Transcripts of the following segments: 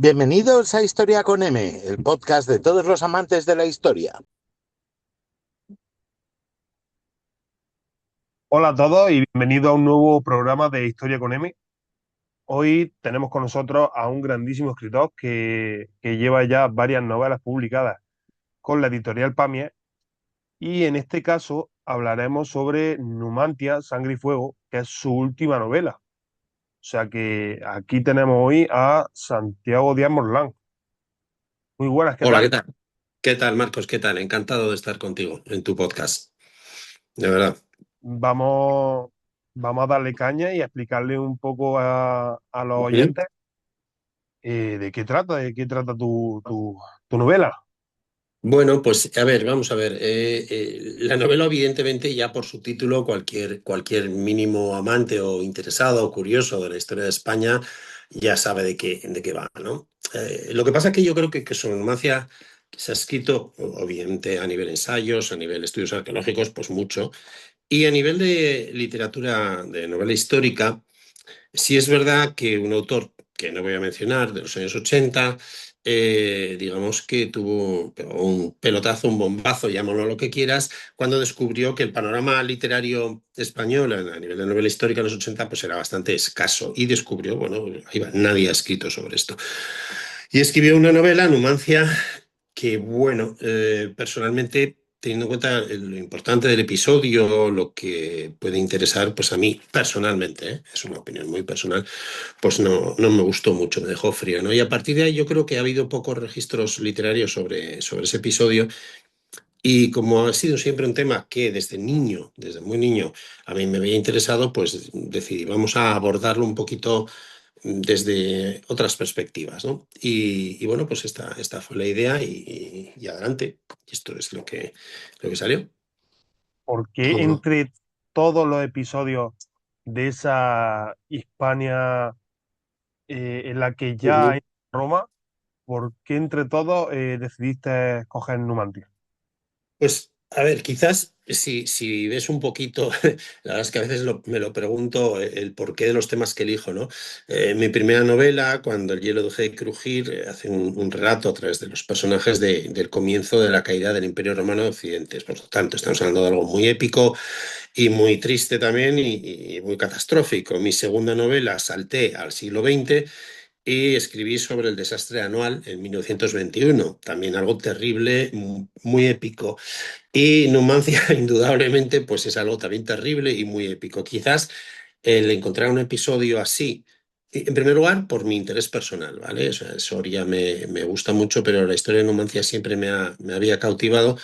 Bienvenidos a Historia con M, el podcast de todos los amantes de la historia. Hola a todos y bienvenidos a un nuevo programa de Historia con M. Hoy tenemos con nosotros a un grandísimo escritor que lleva ya varias novelas publicadas con la editorial Pamier, y en este caso hablaremos sobre Numantia, Sangre y Fuego, que es su última novela. O sea que aquí tenemos hoy a Santiago Díaz Morlán. Muy buenas, ¿qué Hola, ¿qué tal? tal? ¿Qué tal, Marcos? ¿Qué tal? Encantado de estar contigo en tu podcast. De verdad. Vamos, vamos a darle caña y a explicarle un poco a los Ujú. oyentes de qué trata tu novela. Bueno, pues a ver, vamos a ver. La novela, evidentemente, ya por su título, cualquier mínimo amante o interesado o curioso de la historia de España ya sabe de qué va, ¿no? Lo que pasa es que yo creo que su Numancia se ha escrito, obviamente, a nivel ensayos, a nivel estudios arqueológicos, pues mucho. Y a nivel de literatura, de novela histórica. Sí es verdad que un autor que no voy a mencionar, de los años 80, digamos que tuvo un pelotazo, un bombazo, llámalo lo que quieras, cuando descubrió que el panorama literario español a nivel de novela histórica en los 80 pues era bastante escaso y descubrió, bueno, ahí va, nadie ha escrito sobre esto. Y escribió una novela, Numancia, que bueno, personalmente, teniendo en cuenta lo importante del episodio, lo que puede interesar, pues a mí personalmente, es una opinión muy personal, pues no me gustó mucho, me dejó frío, ¿no? Y a partir de ahí yo creo que ha habido pocos registros literarios sobre ese episodio. Y como ha sido siempre un tema que desde niño, desde muy niño, a mí me había interesado, pues decidí, vamos a abordarlo un poquito desde otras perspectivas, ¿no? Y bueno, pues esta fue la idea y adelante. Y esto es lo que salió. Porque Ujú. entre todos los episodios de esa Hispania en la que ya hay Ujú. Roma, ¿por qué entre todos decidiste escoger Numantia? Pues, a ver, quizás si ves un poquito, la verdad es que a veces me lo pregunto el porqué de los temas que elijo, ¿no? Mi primera novela, Cuando el hielo deje de crujir, hace un relato a través de los personajes del comienzo de la caída del Imperio Romano de Occidente. Por lo tanto, estamos hablando de algo muy épico y muy triste también y muy catastrófico. Mi segunda novela, salté al siglo XX y escribí sobre el desastre anual en 1921, también algo terrible, muy épico. Y Numancia, indudablemente, pues es algo también terrible y muy épico. Quizás el encontrar un episodio así, en primer lugar, por mi interés personal, ¿vale? O sea, Soria me gusta mucho, pero la historia de Numancia siempre me había cautivado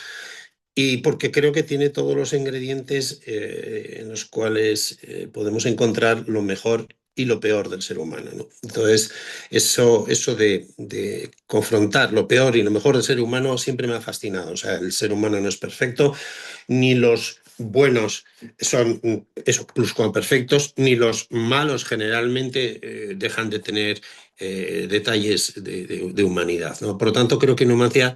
y porque creo que tiene todos los ingredientes en los cuales podemos encontrar lo mejor y lo peor del ser humano, ¿no? Entonces, eso de confrontar lo peor y lo mejor del ser humano siempre me ha fascinado. O sea, el ser humano no es perfecto, ni los buenos son eso, pluscuamperfectos, ni los malos generalmente dejan de tener detalles de humanidad, ¿no? Por lo tanto, creo que Numancia,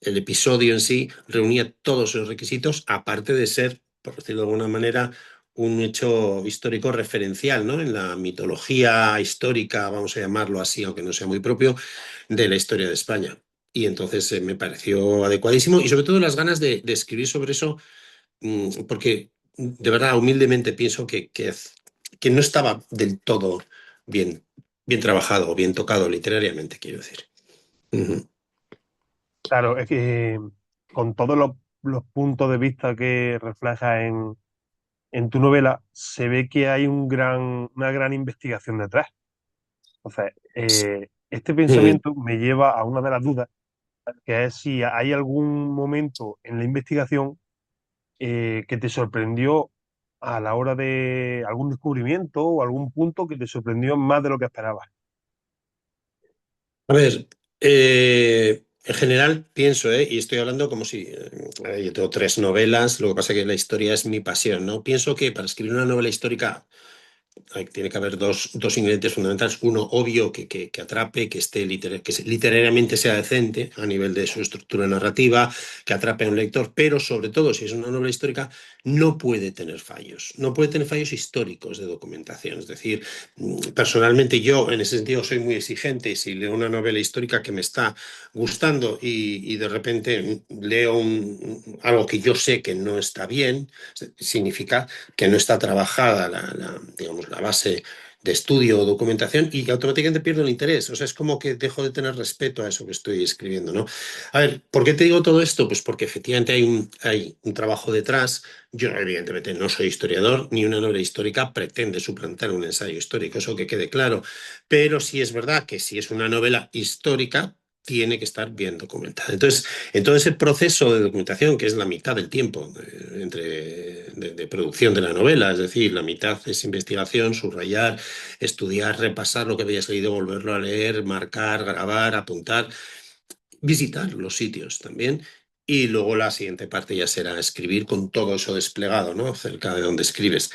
el episodio en sí, reunía todos los requisitos, aparte de ser, por decirlo de alguna manera, un hecho histórico referencial, ¿no? En la mitología histórica, vamos a llamarlo así, aunque no sea muy propio, de la historia de España. Y entonces me pareció adecuadísimo y sobre todo las ganas de escribir sobre eso, porque de verdad, humildemente pienso que no estaba del todo bien, bien trabajado o bien tocado literariamente, quiero decir. Ujú. Claro, es que con todos los puntos de vista que refleja en tu novela, se ve que hay una gran investigación detrás. Entonces, este Mm. pensamiento me lleva a una de las dudas, que es si hay algún momento en la investigación que te sorprendió a la hora de algún descubrimiento o algún punto que te sorprendió más de lo que esperabas. A ver, en general pienso, y estoy hablando como si yo tengo tres novelas, lo que pasa es que la historia es mi pasión, ¿no? Pienso que para escribir una novela histórica tiene que haber dos ingredientes fundamentales. Uno, obvio, que atrape, literariamente sea decente a nivel de su estructura narrativa, que atrape a un lector, pero sobre todo, si es una novela histórica, no puede tener fallos. No puede tener fallos históricos de documentación. Es decir, personalmente yo, en ese sentido, soy muy exigente. Si leo una novela histórica que me está gustando y de repente leo algo que yo sé que no está bien, significa que no está trabajada digamos, la base de estudio o documentación y automáticamente pierdo el interés. O sea, es como que dejo de tener respeto a eso que estoy escribiendo, ¿no? A ver, ¿por qué te digo todo esto? Pues porque efectivamente hay un trabajo detrás. Yo, evidentemente, no soy historiador, ni una novela histórica pretende suplantar un ensayo histórico, eso que quede claro. Pero sí es verdad que si es una novela histórica, tiene que estar bien documentada. Entonces, en todo ese proceso de documentación, que es la mitad del tiempo de producción de la novela, es decir, la mitad es investigación, subrayar, estudiar, repasar lo que habías leído, volverlo a leer, marcar, grabar, apuntar, visitar los sitios también. Y luego la siguiente parte ya será escribir con todo eso desplegado, ¿no? Cerca de donde escribes.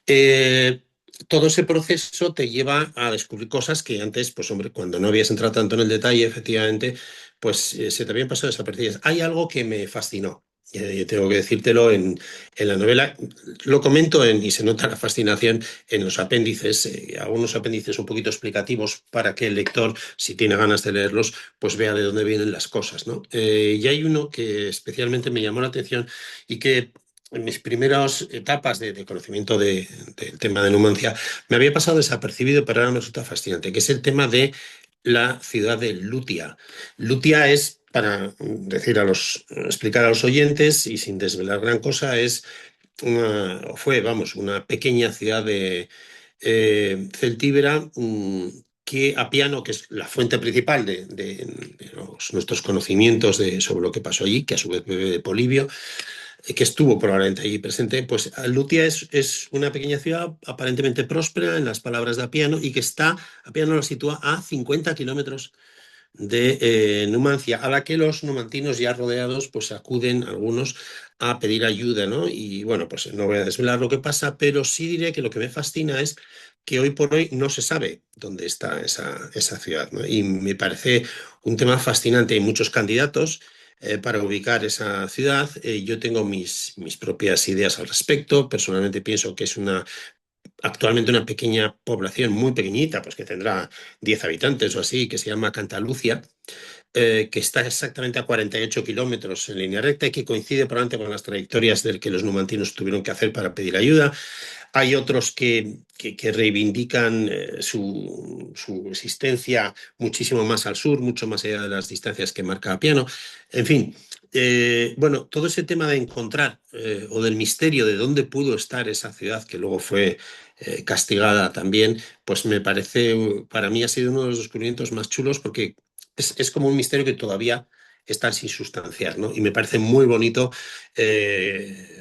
Eh, Todo ese proceso te lleva a descubrir cosas que antes, pues hombre, cuando no habías entrado tanto en el detalle, efectivamente, pues se te habían pasado desapercibidas. Hay algo que me fascinó. Tengo que decírtelo en la novela. Lo comento y se nota la fascinación en los apéndices, algunos apéndices un poquito explicativos para que el lector, si tiene ganas de leerlos, pues vea de dónde vienen las cosas, ¿no? Y hay uno que especialmente me llamó la atención y que en mis primeras etapas de conocimiento del tema de Numancia, me había pasado desapercibido, pero ahora me resulta fascinante, que es el tema de la ciudad de Lutia. Lutia es, para explicar a los oyentes y sin desvelar gran cosa, vamos, una pequeña ciudad celtíbera, que Apiano, que es la fuente principal de nuestros conocimientos sobre lo que pasó allí, que a su vez bebe de Polibio, que estuvo probablemente allí presente, pues Lutia es una pequeña ciudad aparentemente próspera, en las palabras de Apiano, y que Apiano lo sitúa a 50 kilómetros de Numancia, a la que los numantinos ya rodeados, pues acuden algunos a pedir ayuda, ¿no? Y bueno, pues no voy a desvelar lo que pasa, pero sí diré que lo que me fascina es que hoy por hoy no se sabe dónde está esa ciudad, ¿no? Y me parece un tema fascinante. Hay muchos candidatos para ubicar esa ciudad. Yo tengo mis propias ideas al respecto. Personalmente pienso que es actualmente una pequeña población muy pequeñita, pues que tendrá 10 habitantes o así, que se llama Cantalucia, que está exactamente a 48 kilómetros en línea recta y que coincide probablemente con las trayectorias del que los numantinos tuvieron que hacer para pedir ayuda. Hay otros que reivindican su existencia muchísimo más al sur, mucho más allá de las distancias que marca Piano. En fin, bueno, todo ese tema de encontrar o del misterio de dónde pudo estar esa ciudad que luego fue castigada también, pues me parece, para mí ha sido uno de los descubrimientos más chulos porque es como un misterio que todavía está sin sustanciar, ¿no? Y me parece muy bonito,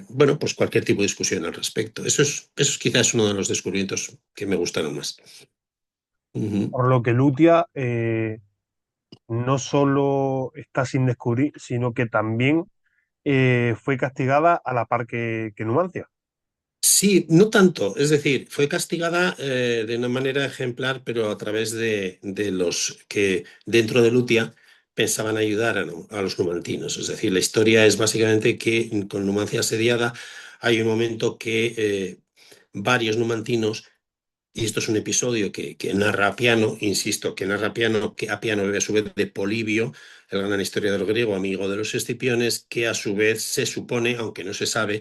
bueno, pues cualquier tipo de discusión al respecto. Eso es quizás uno de los descubrimientos que me gustaron más. Ujú. Por lo que Lutia no solo está sin descubrir, sino que también fue castigada a la par que Numancia. Sí, no tanto. Es decir, fue castigada de una manera ejemplar, pero a través de los que dentro de Lutia pensaban ayudar a los numantinos. Es decir, la historia es básicamente que con Numancia asediada hay un momento que varios numantinos, y esto es un episodio que narra Apiano, insisto, que narra Apiano, que Apiano bebe a su vez de Polibio, el gran historiador griego, amigo de los Escipiones, que a su vez se supone, aunque no se sabe,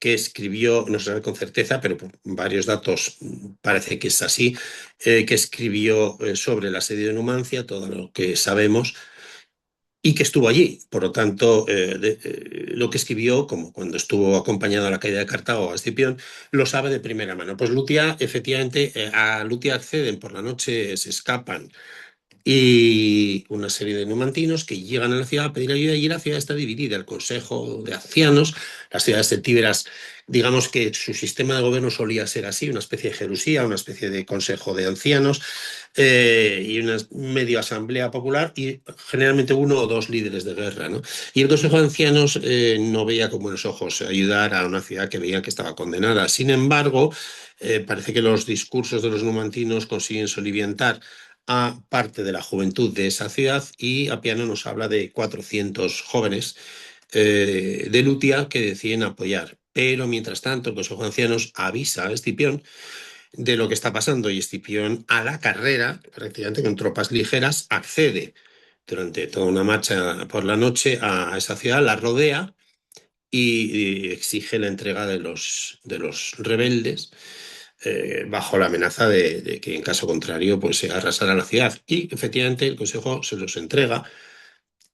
que escribió, no se sabe con certeza, pero por varios datos parece que es así, que escribió sobre el asedio de Numancia, todo lo que sabemos, y que estuvo allí. Por lo tanto, lo que escribió, como cuando estuvo acompañado a la caída de Cartago a Escipión, lo sabe de primera mano. Pues Lutia, efectivamente, a Lutia acceden por la noche, se escapan y una serie de numantinos que llegan a la ciudad a pedir ayuda y la ciudad está dividida. El Consejo de Ancianos, las ciudades celtíberas, digamos que su sistema de gobierno solía ser así, una especie de Jerusía, una especie de Consejo de Ancianos y una medio asamblea popular y generalmente uno o dos líderes de guerra, ¿no? Y el Consejo de Ancianos no veía con buenos ojos ayudar a una ciudad que veía que estaba condenada. Sin embargo, parece que los discursos de los numantinos consiguen soliviantar a parte de la juventud de esa ciudad y Apiano nos habla de 400 jóvenes de Lutia que deciden apoyar. Pero mientras tanto, el Consejo de Ancianos avisa a Escipión de lo que está pasando y Escipión a la carrera, prácticamente con tropas ligeras, accede durante toda una marcha por la noche a esa ciudad, la rodea y exige la entrega de los rebeldes bajo la amenaza de que en caso contrario pues se arrasará la ciudad. Y efectivamente el Consejo se los entrega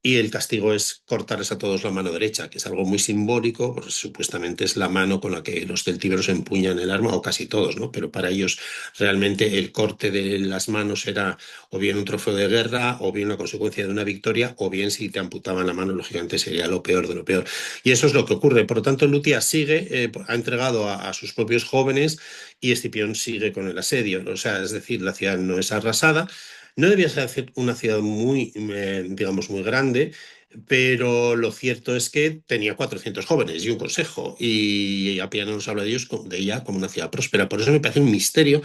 y el castigo es cortarles a todos la mano derecha, que es algo muy simbólico, pues supuestamente es la mano con la que los celtíberos empuñan el arma, o casi todos, ¿no? Pero para ellos realmente el corte de las manos era o bien un trofeo de guerra, o bien una consecuencia de una victoria, o bien si te amputaban la mano, lógicamente sería lo peor de lo peor. Y eso es lo que ocurre. Por lo tanto, Lutia sigue, ha entregado a sus propios jóvenes y Escipión sigue con el asedio. O sea, es decir, la ciudad no es arrasada. No debía ser una ciudad muy, digamos, muy grande, pero lo cierto es que tenía 400 jóvenes y un consejo, y Appiano nos habla de ellos, de ella como una ciudad próspera. Por eso me parece un misterio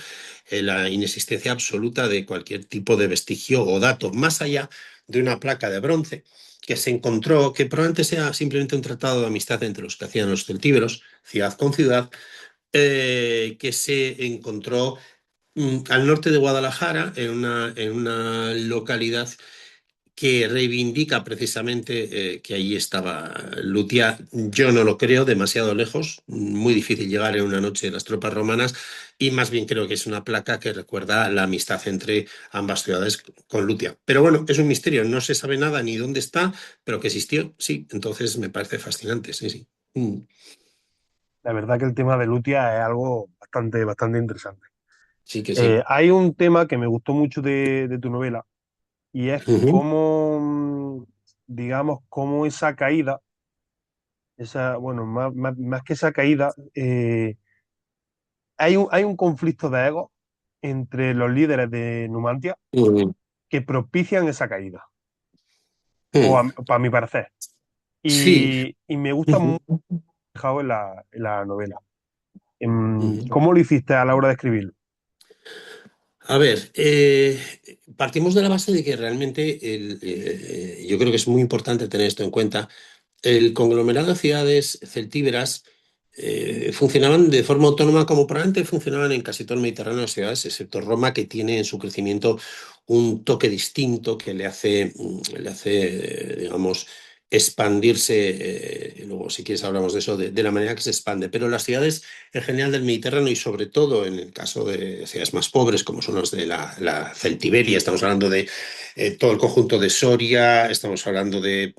la inexistencia absoluta de cualquier tipo de vestigio o dato, más allá de una placa de bronce que se encontró, que probablemente sea simplemente un tratado de amistad entre los que hacían los celtíberos, ciudad con ciudad, que se encontró al norte de Guadalajara, en una localidad que reivindica precisamente que allí estaba Lutia. Yo no lo creo, demasiado lejos, muy difícil llegar en una noche de las tropas romanas, y más bien creo que es una placa que recuerda la amistad entre ambas ciudades con Lutia. Pero bueno, es un misterio, no se sabe nada ni dónde está, pero que existió, sí, entonces me parece fascinante, sí, sí. La verdad que el tema de Lutia es algo bastante interesante. Sí que sí. Hay un tema que me gustó mucho de tu novela y es Ujú. cómo, digamos, cómo esa caída, bueno, más que esa caída, hay un conflicto de ego entre los líderes de Numantia Ujú. que propician esa caída, Ujú. para mi parecer. Sí. Y me gusta mucho Ujú. dejado en la novela. Ujú. ¿Cómo lo hiciste a la hora de escribirlo? A ver, partimos de la base de que realmente yo creo que es muy importante tener esto en cuenta. El conglomerado de ciudades celtíberas funcionaban de forma autónoma como probablemente funcionaban en casi todo el Mediterráneo las ciudades, excepto Roma, que tiene en su crecimiento un toque distinto que le hace digamos, expandirse. Luego, si quieres, hablamos de eso, de la manera que se expande. Pero las ciudades en general del Mediterráneo y sobre todo en el caso de ciudades más pobres, como son los de la Celtiberia, estamos hablando de todo el conjunto de Soria, estamos hablando de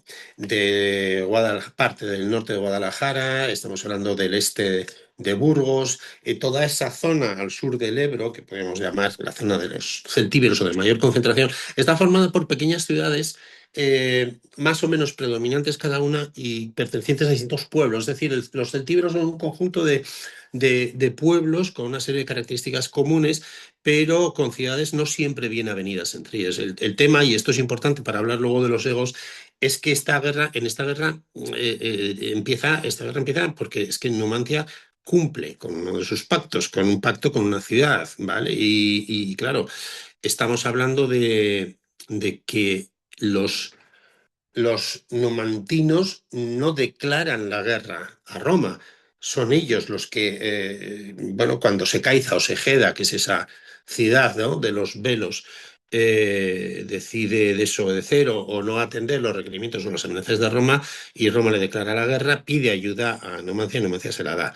parte del norte de Guadalajara, estamos hablando del este de Burgos, toda esa zona al sur del Ebro, que podemos llamar la zona de los celtíberos o de mayor concentración, está formada por pequeñas ciudades más o menos predominantes cada una y pertenecientes a distintos pueblos. Es decir, los celtíberos son un conjunto de pueblos con una serie de características comunes, pero con ciudades no siempre bien avenidas entre ellas. El tema, y esto es importante para hablar luego de los egos, es que en esta guerra esta guerra empieza porque es que Numancia cumple con uno de sus pactos, con un pacto con una ciudad, ¿vale? Y claro, estamos hablando de que los numantinos no declaran la guerra a Roma. Son ellos los que, bueno, cuando se Caiza o Segeda, que es esa ciudad, ¿no?, de los velos, decide desobedecer o no atender los requerimientos o las amenazas de Roma y Roma le declara la guerra, pide ayuda a Numancia y Numancia se la da.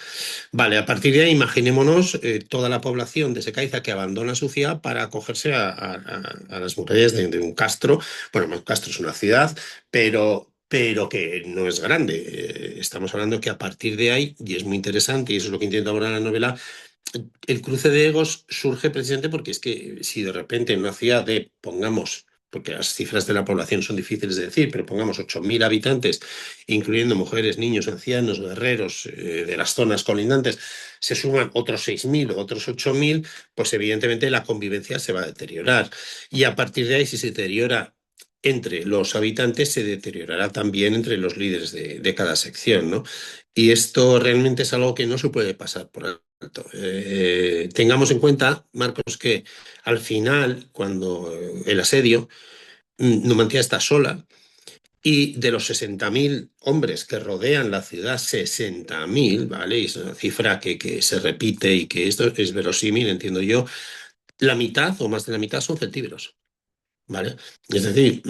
Vale, a partir de ahí imaginémonos toda la población de Secaiza que abandona su ciudad para acogerse a las murallas de un castro. Bueno, un castro es una ciudad, pero que no es grande. Estamos hablando que a partir de ahí, y es muy interesante, y eso es lo que intento abordar en la novela, el cruce de egos surge precisamente porque es que si de repente en una ciudad de, pongamos, porque las cifras de la población son difíciles de decir, pero pongamos 8.000 habitantes, incluyendo mujeres, niños, ancianos, guerreros de las zonas colindantes, se suman otros 6.000 o otros 8.000, pues evidentemente la convivencia se va a deteriorar. Y a partir de ahí, si se deteriora entre los habitantes, se deteriorará también entre los líderes de cada sección, ¿no? Y esto realmente es algo que no se puede pasar por alto. Tengamos en cuenta, Marcos, que al final, cuando el asedio, Numancia está sola y de los 60.000 hombres que rodean la ciudad, 60.000, ¿vale? Y es una cifra que se repite y que esto es verosímil, entiendo yo, la mitad o más de la mitad son celtíberos, ¿vale? Es decir,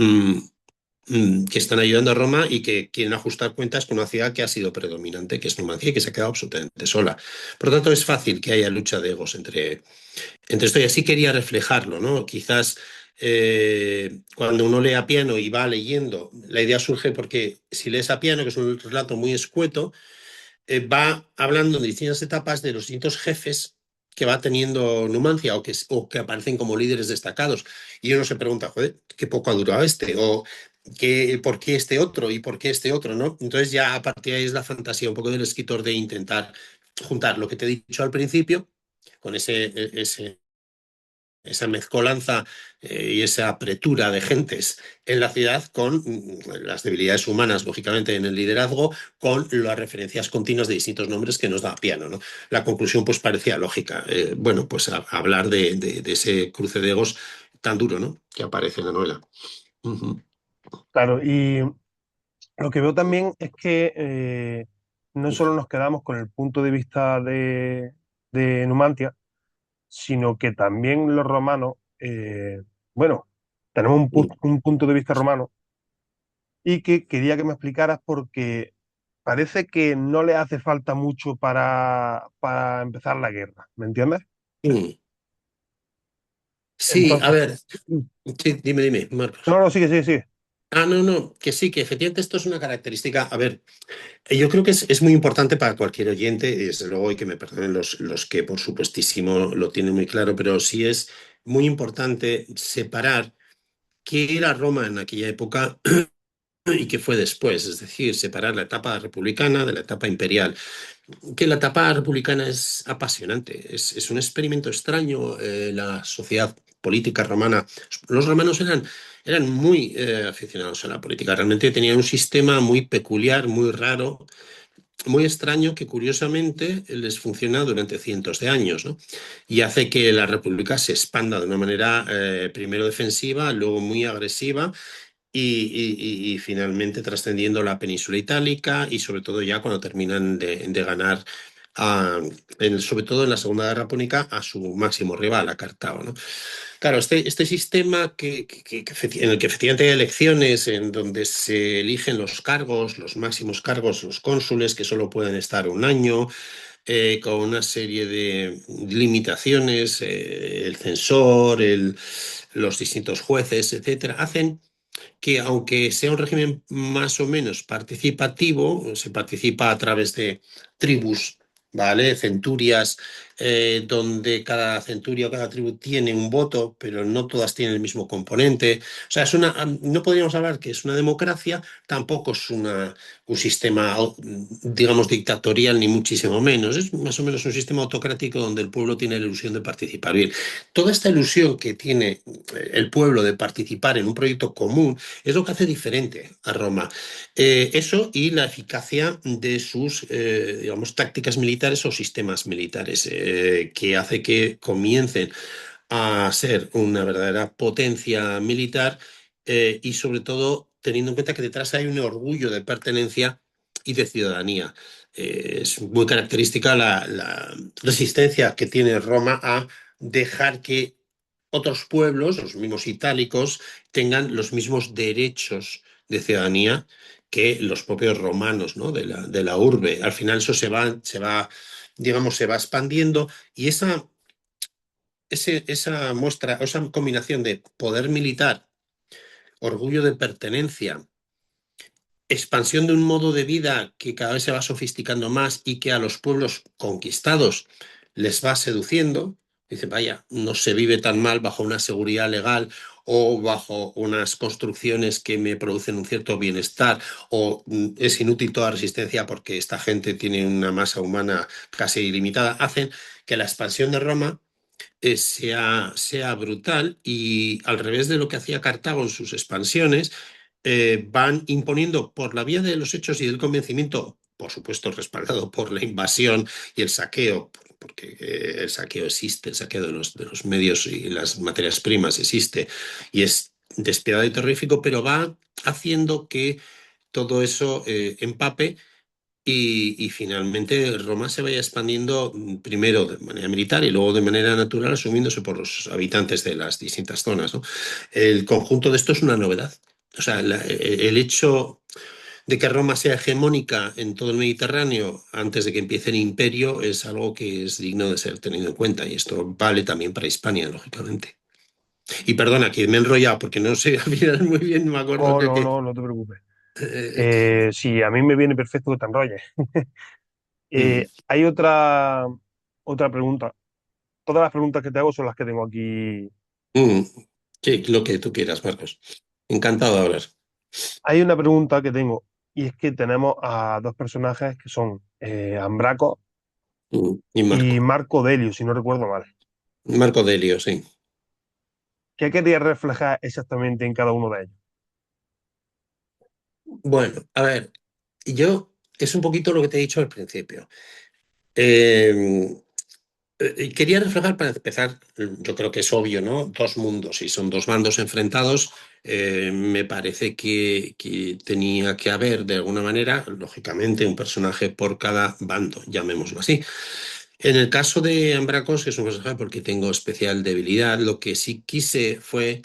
que están ayudando a Roma y que quieren ajustar cuentas con una ciudad que ha sido predominante, que es Numancia, y que se ha quedado absolutamente sola. Por lo tanto, es fácil que haya lucha de egos entre esto, y así quería reflejarlo, ¿no? Quizás cuando uno lee a piano y va leyendo, la idea surge porque si lees a piano, que es un relato muy escueto, va hablando en distintas etapas de los distintos jefes que va teniendo Numancia o que aparecen como líderes destacados. Y uno se pregunta, joder, qué poco ha durado este, o por qué este otro y por qué este otro, ¿no? Entonces ya a partir de ahí es la fantasía un poco del escritor de intentar juntar lo que te he dicho al principio con esa mezcolanza y esa apretura de gentes en la ciudad con las debilidades humanas, lógicamente, en el liderazgo, con las referencias continuas de distintos nombres que nos da Piano, ¿no? La conclusión pues parecía lógica. Bueno, pues hablar de ese cruce de egos tan duro, ¿no? Que aparece en la novela. Ujú. Claro, y lo que veo también es que no solo nos quedamos con el punto de vista de Numantia, sino que también los romanos, bueno, tenemos un punto de vista romano y que quería que me explicaras porque parece que no le hace falta mucho para empezar la guerra, ¿me entiendes? Mm. Sí, a Entonces, ver, sí, dime, Marcos. no, no, sigue, sigue, sigue. Ah, no, no, que sí, que efectivamente esto es una característica. A ver, yo creo que es muy importante para cualquier oyente, y desde luego, y que me perdonen los que por supuestísimo lo tienen muy claro, pero sí es muy importante separar qué era Roma en aquella época y qué fue después, es decir, separar la etapa republicana de la etapa imperial. Que la etapa republicana es apasionante, es un experimento extraño, la sociedad política romana. Los romanos eran muy aficionados a la política, realmente tenían un sistema muy peculiar, muy raro, muy extraño, que curiosamente les funciona durante cientos de años, ¿no? Y hace que la república se expanda de una manera primero defensiva, luego muy agresiva y finalmente trascendiendo la península itálica y sobre todo ya cuando terminan de ganar, sobre todo en la Segunda Guerra Púnica, a su máximo rival, a Cartago, ¿no? Claro, este sistema en el que efectivamente hay elecciones, en donde se eligen los cargos, los máximos cargos, los cónsules, que solo pueden estar un año, con una serie de limitaciones, el censor, los distintos jueces, etcétera, hacen que aunque sea un régimen más o menos participativo, se participa a través de tribus, ¿vale? Centurias, donde cada centuria o cada tribu tiene un voto, pero no todas tienen el mismo componente. O sea, no podríamos hablar que es una democracia, tampoco es un sistema, digamos, dictatorial, ni muchísimo menos. Es más o menos un sistema autocrático donde el pueblo tiene la ilusión de participar. Bien, toda esta ilusión que tiene el pueblo de participar en un proyecto común es lo que hace diferente a Roma. Eso y la eficacia de sus, digamos, tácticas militares o sistemas militares, que hace que comiencen a ser una verdadera potencia militar, y sobre todo teniendo en cuenta que detrás hay un orgullo de pertenencia y de ciudadanía. Es muy característica la resistencia que tiene Roma a dejar que otros pueblos, los mismos itálicos, tengan los mismos derechos de ciudadanía que los propios romanos, ¿no? de la urbe. Al final eso digamos, se va expandiendo y esa muestra, esa combinación de poder militar, orgullo de pertenencia, expansión de un modo de vida que cada vez se va sofisticando más y que a los pueblos conquistados les va seduciendo. Dice, vaya, no se vive tan mal bajo una seguridad legal o bajo unas construcciones que me producen un cierto bienestar, o es inútil toda resistencia porque esta gente tiene una masa humana casi ilimitada, hacen que la expansión de Roma sea brutal y al revés de lo que hacía Cartago en sus expansiones, van imponiendo por la vía de los hechos y del convencimiento, por supuesto respaldado por la invasión y el saqueo, porque el saqueo existe, el saqueo de los medios y las materias primas existe y es despiadado y terrorífico, pero va haciendo que todo eso empape y finalmente Roma se vaya expandiendo primero de manera militar y luego de manera natural asumiéndose por los habitantes de las distintas zonas, ¿no? El conjunto de esto es una novedad. O sea, el hecho de que Roma sea hegemónica en todo el Mediterráneo antes de que empiece el imperio es algo que es digno de ser tenido en cuenta y esto vale también para Hispania, lógicamente. Y perdona que me he enrollado porque no sé al final muy bien, me acuerdo Oh, que... no, que no, no te preocupes. eh, Sí, a mí me viene perfecto que te enrolles. mm, Hay otra pregunta. Todas las preguntas que te hago son las que tengo aquí. mm, sí, lo que tú quieras, Marcos. Encantado de hablar. Hay una pregunta que tengo, y es que tenemos a dos personajes que son Ambraco Y y Marco. Marco Delio, si no recuerdo mal. Marco Delio, sí. ¿Qué quería reflejar exactamente en cada uno de ellos? Bueno, a ver, yo es un poquito lo que te he dicho al principio. Eh, Quería reflejar, para empezar, yo creo que es obvio, ¿no? Dos mundos y son dos bandos enfrentados. Me parece que tenía que haber, de alguna manera, lógicamente, un personaje por cada bando, llamémoslo así. En el caso de Ambracos, que es un personaje porque tengo especial debilidad, lo que sí quise fue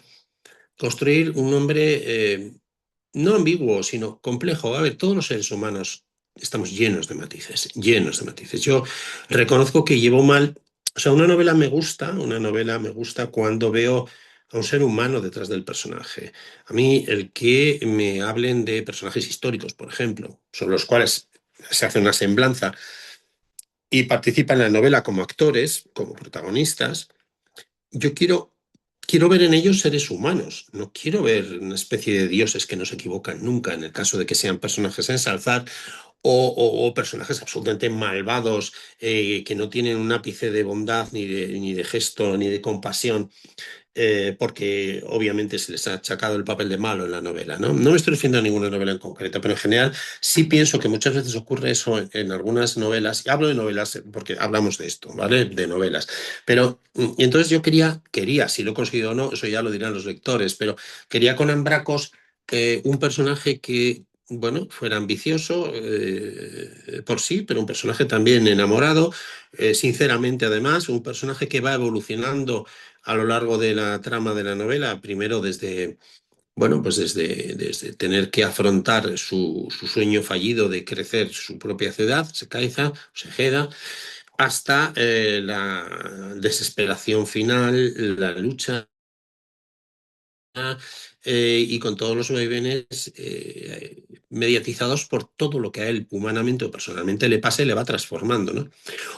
construir un hombre no ambiguo, sino complejo. A ver, todos los seres humanos estamos llenos de matices, llenos de matices. Yo reconozco que llevo mal, o sea, una novela me gusta cuando veo a un ser humano detrás del personaje. A mí el que me hablen de personajes históricos, por ejemplo, sobre los cuales se hace una semblanza y participan en la novela como actores, como protagonistas, yo quiero ver en ellos seres humanos, no quiero ver una especie de dioses que no se equivocan nunca en el caso de que sean personajes a ensalzar o personajes absolutamente malvados que no tienen un ápice de bondad ni de gesto ni de compasión porque obviamente se les ha achacado el papel de malo en la novela, ¿no? No me estoy refiriendo a ninguna novela en concreto, pero en general sí pienso que muchas veces ocurre eso en algunas novelas. Y hablo de novelas porque hablamos de esto, ¿vale? De novelas. Pero, y entonces yo quería, si lo he conseguido o no, eso ya lo dirán los lectores, pero quería con Ambracos un personaje que bueno, fuera ambicioso por sí, pero un personaje también enamorado, sinceramente además, un personaje que va evolucionando a lo largo de la trama de la novela, primero desde, bueno, pues desde tener que afrontar su sueño fallido de crecer su propia ciudad, Secaiza, Segeda, hasta la desesperación final, la lucha y con todos los vaivenes mediatizados por todo lo que a él humanamente o personalmente le pase, le va transformando, ¿no?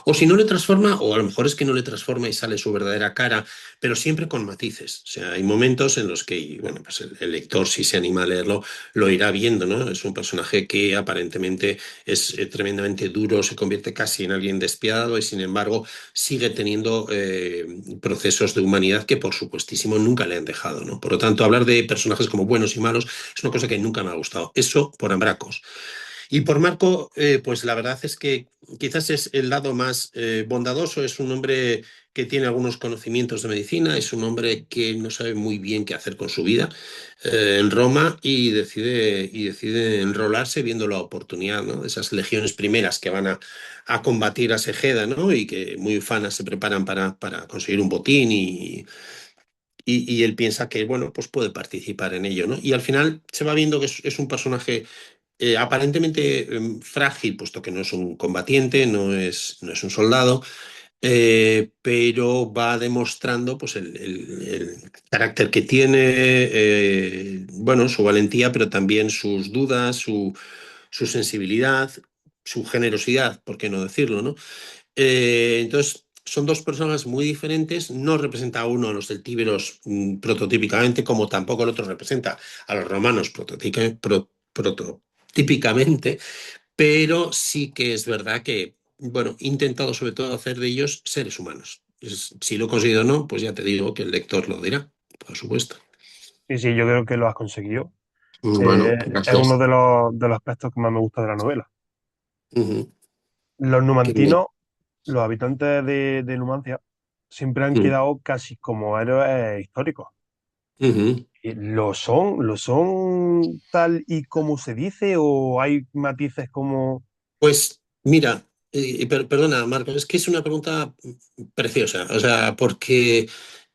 O si no le transforma, o a lo mejor es que no le transforma y sale su verdadera cara, pero siempre con matices. O sea, hay momentos en los que, y bueno, pues el lector, si se anima a leerlo, lo irá viendo, ¿no? Es un personaje que aparentemente es tremendamente duro, se convierte casi en alguien despiadado y sin embargo sigue teniendo procesos de humanidad que por supuestísimo nunca le han dejado, ¿no? Por lo tanto, hablar de personajes como buenos y malos es una cosa que nunca me ha gustado. Eso por Ambracos. Y por Marco, pues la verdad es que quizás es el lado más bondadoso, es un hombre que tiene algunos conocimientos de medicina, es un hombre que no sabe muy bien qué hacer con su vida en Roma y decide enrolarse viendo la oportunidad, ¿no? De esas legiones primeras que van a combatir a Segeda, ¿no? Y que muy ufanas se preparan para conseguir un botín y él piensa que, bueno, pues puede participar en ello, ¿no? Y al final se va viendo que es un personaje aparentemente frágil, puesto que no es un combatiente, no es un soldado, pero va demostrando pues, el carácter que tiene, bueno, su valentía, pero también sus dudas, su sensibilidad, su generosidad, por qué no decirlo, ¿no? Entonces, son dos personas muy diferentes, no representa a uno a los celtíberos prototípicamente, como tampoco el otro representa a los romanos prototípicamente, pero sí que es verdad que, bueno, he intentado sobre todo hacer de ellos seres humanos. Si lo he conseguido o no, pues ya te digo que el lector lo dirá, por supuesto. Sí, sí, yo creo que lo has conseguido. Bueno, Es uno gracias. de los aspectos que más me gusta de la novela. Ujú. Los Qué bien. numantinos, los habitantes de Numancia, siempre han Mm. quedado casi como héroes históricos. Ujú. Lo son tal y como se dice o hay matices como... Pues mira, perdona, Marcos, es que es una pregunta preciosa, o sea, porque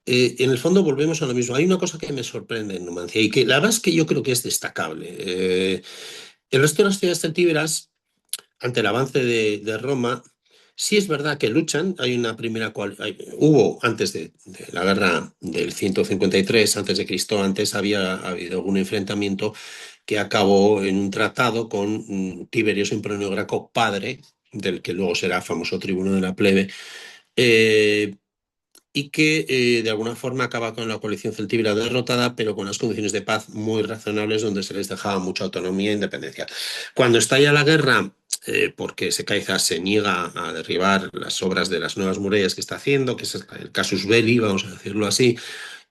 en el fondo volvemos a lo mismo. Hay una cosa que me sorprende en Numancia y que la verdad es que yo creo que es destacable. El resto de las ciudades celtíberas, ante el avance de Roma, sí es verdad que luchan. Hay una primera hubo antes de la guerra del 153 antes de Cristo, antes había habido algún enfrentamiento que acabó en un tratado con Tiberio Sempronio Graco, padre del que luego será famoso tribuno de la plebe, eh, y que de alguna forma acaba con la coalición celtíbera derrotada, pero con las condiciones de paz muy razonables, donde se les dejaba mucha autonomía e independencia. Cuando estalla la guerra, porque Secaiza se niega a derribar las obras de las nuevas murallas que está haciendo, que es el casus belli, vamos a decirlo así,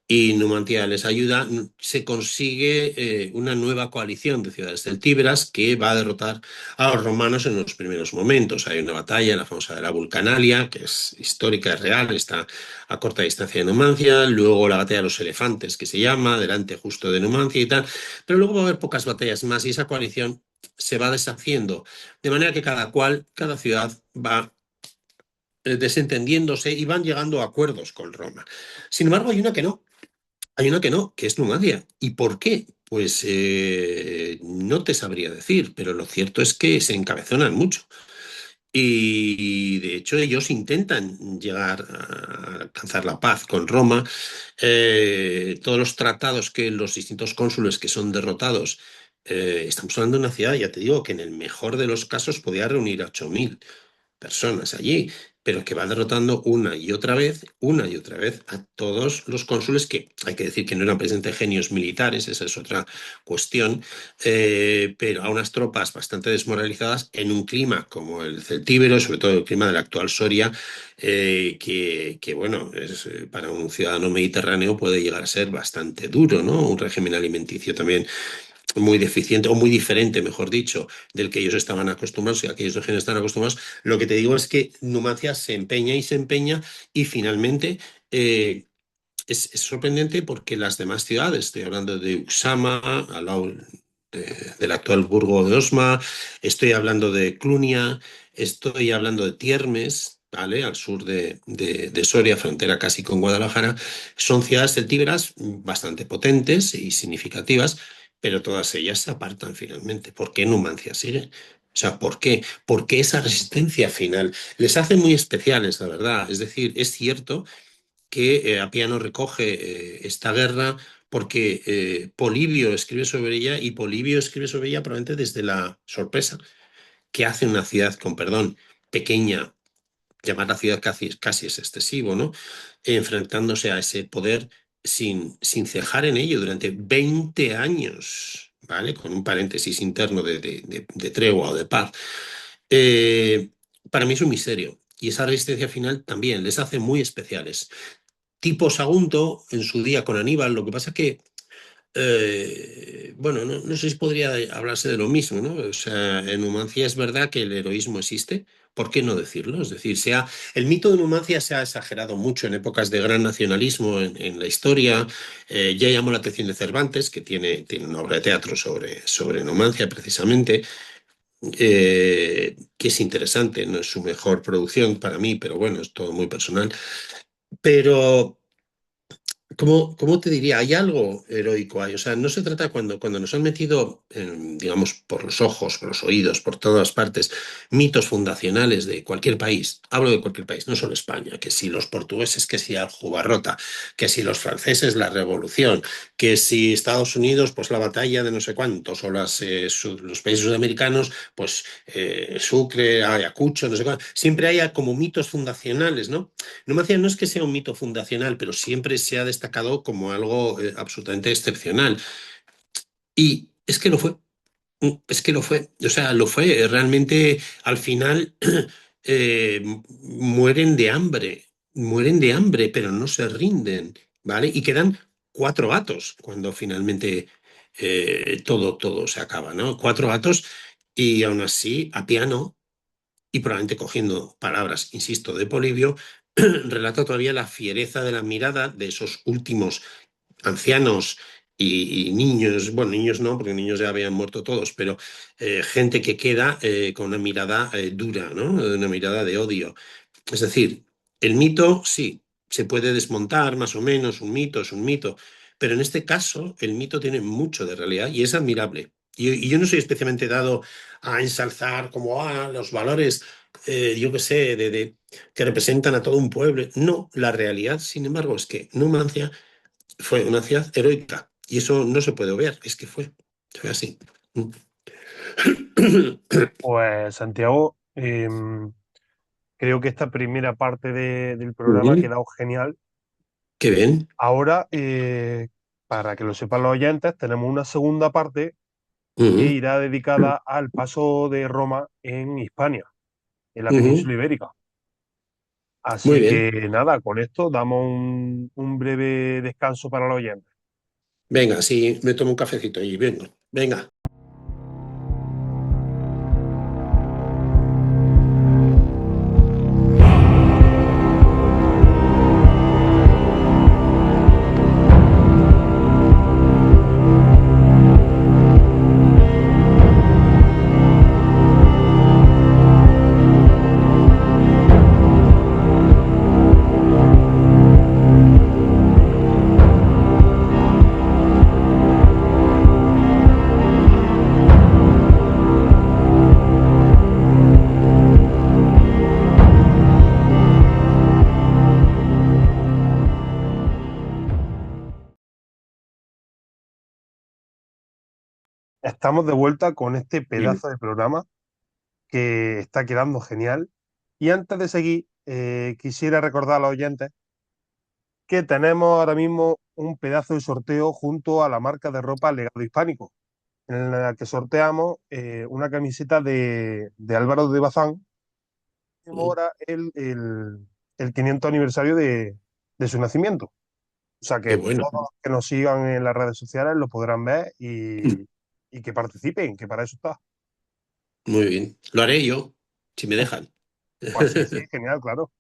y Numancia les ayuda, se consigue una nueva coalición de ciudades celtíberas que va a derrotar a los romanos en los primeros momentos. Hay una batalla, la famosa de la Vulcanalia, que es histórica, es real, está a corta distancia de Numancia, luego la batalla de los elefantes, que se llama, delante justo de Numancia y tal, pero luego va a haber pocas batallas más y esa coalición se va deshaciendo, de manera que cada ciudad va desentendiéndose y van llegando a acuerdos con Roma. Sin embargo, hay una que no, que es Numancia. ¿Y por qué? Pues no te sabría decir, pero lo cierto es que se encabezonan mucho. Y de hecho ellos intentan llegar a alcanzar la paz con Roma. Todos los tratados que los distintos cónsules que son derrotados, estamos hablando de una ciudad, ya te digo, que en el mejor de los casos podía reunir a 8.000 personas allí, pero que va derrotando una y otra vez a todos los cónsules que hay que decir que no eran precisamente genios militares, esa es otra cuestión, pero a unas tropas bastante desmoralizadas en un clima como el celtíbero, sobre todo el clima de la actual Soria, bueno, para un ciudadano mediterráneo puede llegar a ser bastante duro, ¿no? Un régimen alimenticio también muy deficiente o muy diferente, mejor dicho, del que ellos estaban acostumbrados y aquellos regiones están acostumbrados. Lo que te digo es que Numancia se empeña y se empeña y finalmente es sorprendente porque las demás ciudades, estoy hablando de Uxama, al lado del actual Burgo de Osma, estoy hablando de Clunia, estoy hablando de Tiermes, ¿vale? Al sur de Soria, frontera casi con Guadalajara, son ciudades celtíberas bastante potentes y significativas, pero todas ellas se apartan finalmente. ¿Por qué Numancia sigue? O sea, ¿por qué? ¿Por qué esa resistencia final? Les hace muy especiales, la verdad. Es decir, es cierto que Apiano recoge esta guerra porque Polibio escribe sobre ella y Polibio escribe sobre ella probablemente desde la sorpresa que hace una ciudad, con perdón, pequeña, llamar la ciudad casi es excesivo, ¿no? Enfrentándose a ese poder sin cejar en ello durante 20 años, ¿vale? Con un paréntesis interno de tregua o de paz. Eh, para mí es un misterio. Y esa resistencia final también les hace muy especiales tipo Sagunto en su día con Aníbal. Lo que pasa es que, bueno, no sé si podría hablarse de lo mismo, ¿no? O sea, en Numancia es verdad que el heroísmo existe. ¿Por qué no decirlo? Es decir, el mito de Numancia se ha exagerado mucho en épocas de gran nacionalismo en la historia. Ya llamó la atención de Cervantes, que tiene una obra de teatro sobre Numancia precisamente, que es interesante, no es su mejor producción para mí, pero bueno, es todo muy personal. Pero ¿cómo te diría? Hay algo heroico ahí. O sea, no se trata cuando nos han metido, digamos, por los ojos, por los oídos, por todas partes, mitos fundacionales de cualquier país. Hablo de cualquier país, no solo España, que si los portugueses, que si Aljubarrota, que si los franceses, la Revolución, que si Estados Unidos, pues la batalla de no sé cuántos, o los países sudamericanos, pues Sucre, Ayacucho, no sé cuánto. Siempre hay como mitos fundacionales, ¿no? Numancia no es que sea un mito fundacional, pero siempre se ha destacado como algo absolutamente excepcional. Y es que lo fue, es que lo fue, o sea, lo fue. Realmente al final mueren de hambre, pero no se rinden, ¿vale? Y quedan cuatro gatos cuando finalmente todo se acaba, ¿no? Cuatro gatos y aún así a piano y probablemente cogiendo palabras, insisto, de Polibio, relata todavía la fiereza de la mirada de esos últimos ancianos y niños, bueno, niños no, porque niños ya habían muerto todos, pero gente que queda con una mirada dura, ¿no? Una mirada de odio. Es decir, el mito sí, se puede desmontar más o menos, un mito es un mito, pero en este caso el mito tiene mucho de realidad y es admirable. Y yo no soy especialmente dado a ensalzar como los valores, yo qué sé, que representan a todo un pueblo. No, la realidad, sin embargo, es que Numancia fue una ciudad heroica y eso no se puede obviar, es que fue así. Pues Santiago, creo que esta primera parte del programa ha quedado genial. Qué bien. Ahora, para que lo sepan los oyentes, tenemos una segunda parte que Ujú, irá dedicada al paso de Roma en Hispania, en la ujú. península ibérica. Muy Así bien. que nada, con esto damos un breve descanso para los oyentes. Venga, sí, me tomo un cafecito y vengo. Venga. Estamos de vuelta con este Bien. pedazo de programa que está quedando genial. Y antes de seguir, quisiera recordar a los oyentes que tenemos ahora mismo un pedazo de sorteo junto a la marca de ropa Legado Hispánico, en la que sorteamos una camiseta de Álvaro de Bazán, que conmemora el 500 aniversario de su nacimiento. O sea Qué que bueno. todos los que nos sigan en las redes sociales lo podrán ver y que participen, que para eso está. Muy bien. Lo haré yo, si me dejan. Pues sí, sí, genial, claro.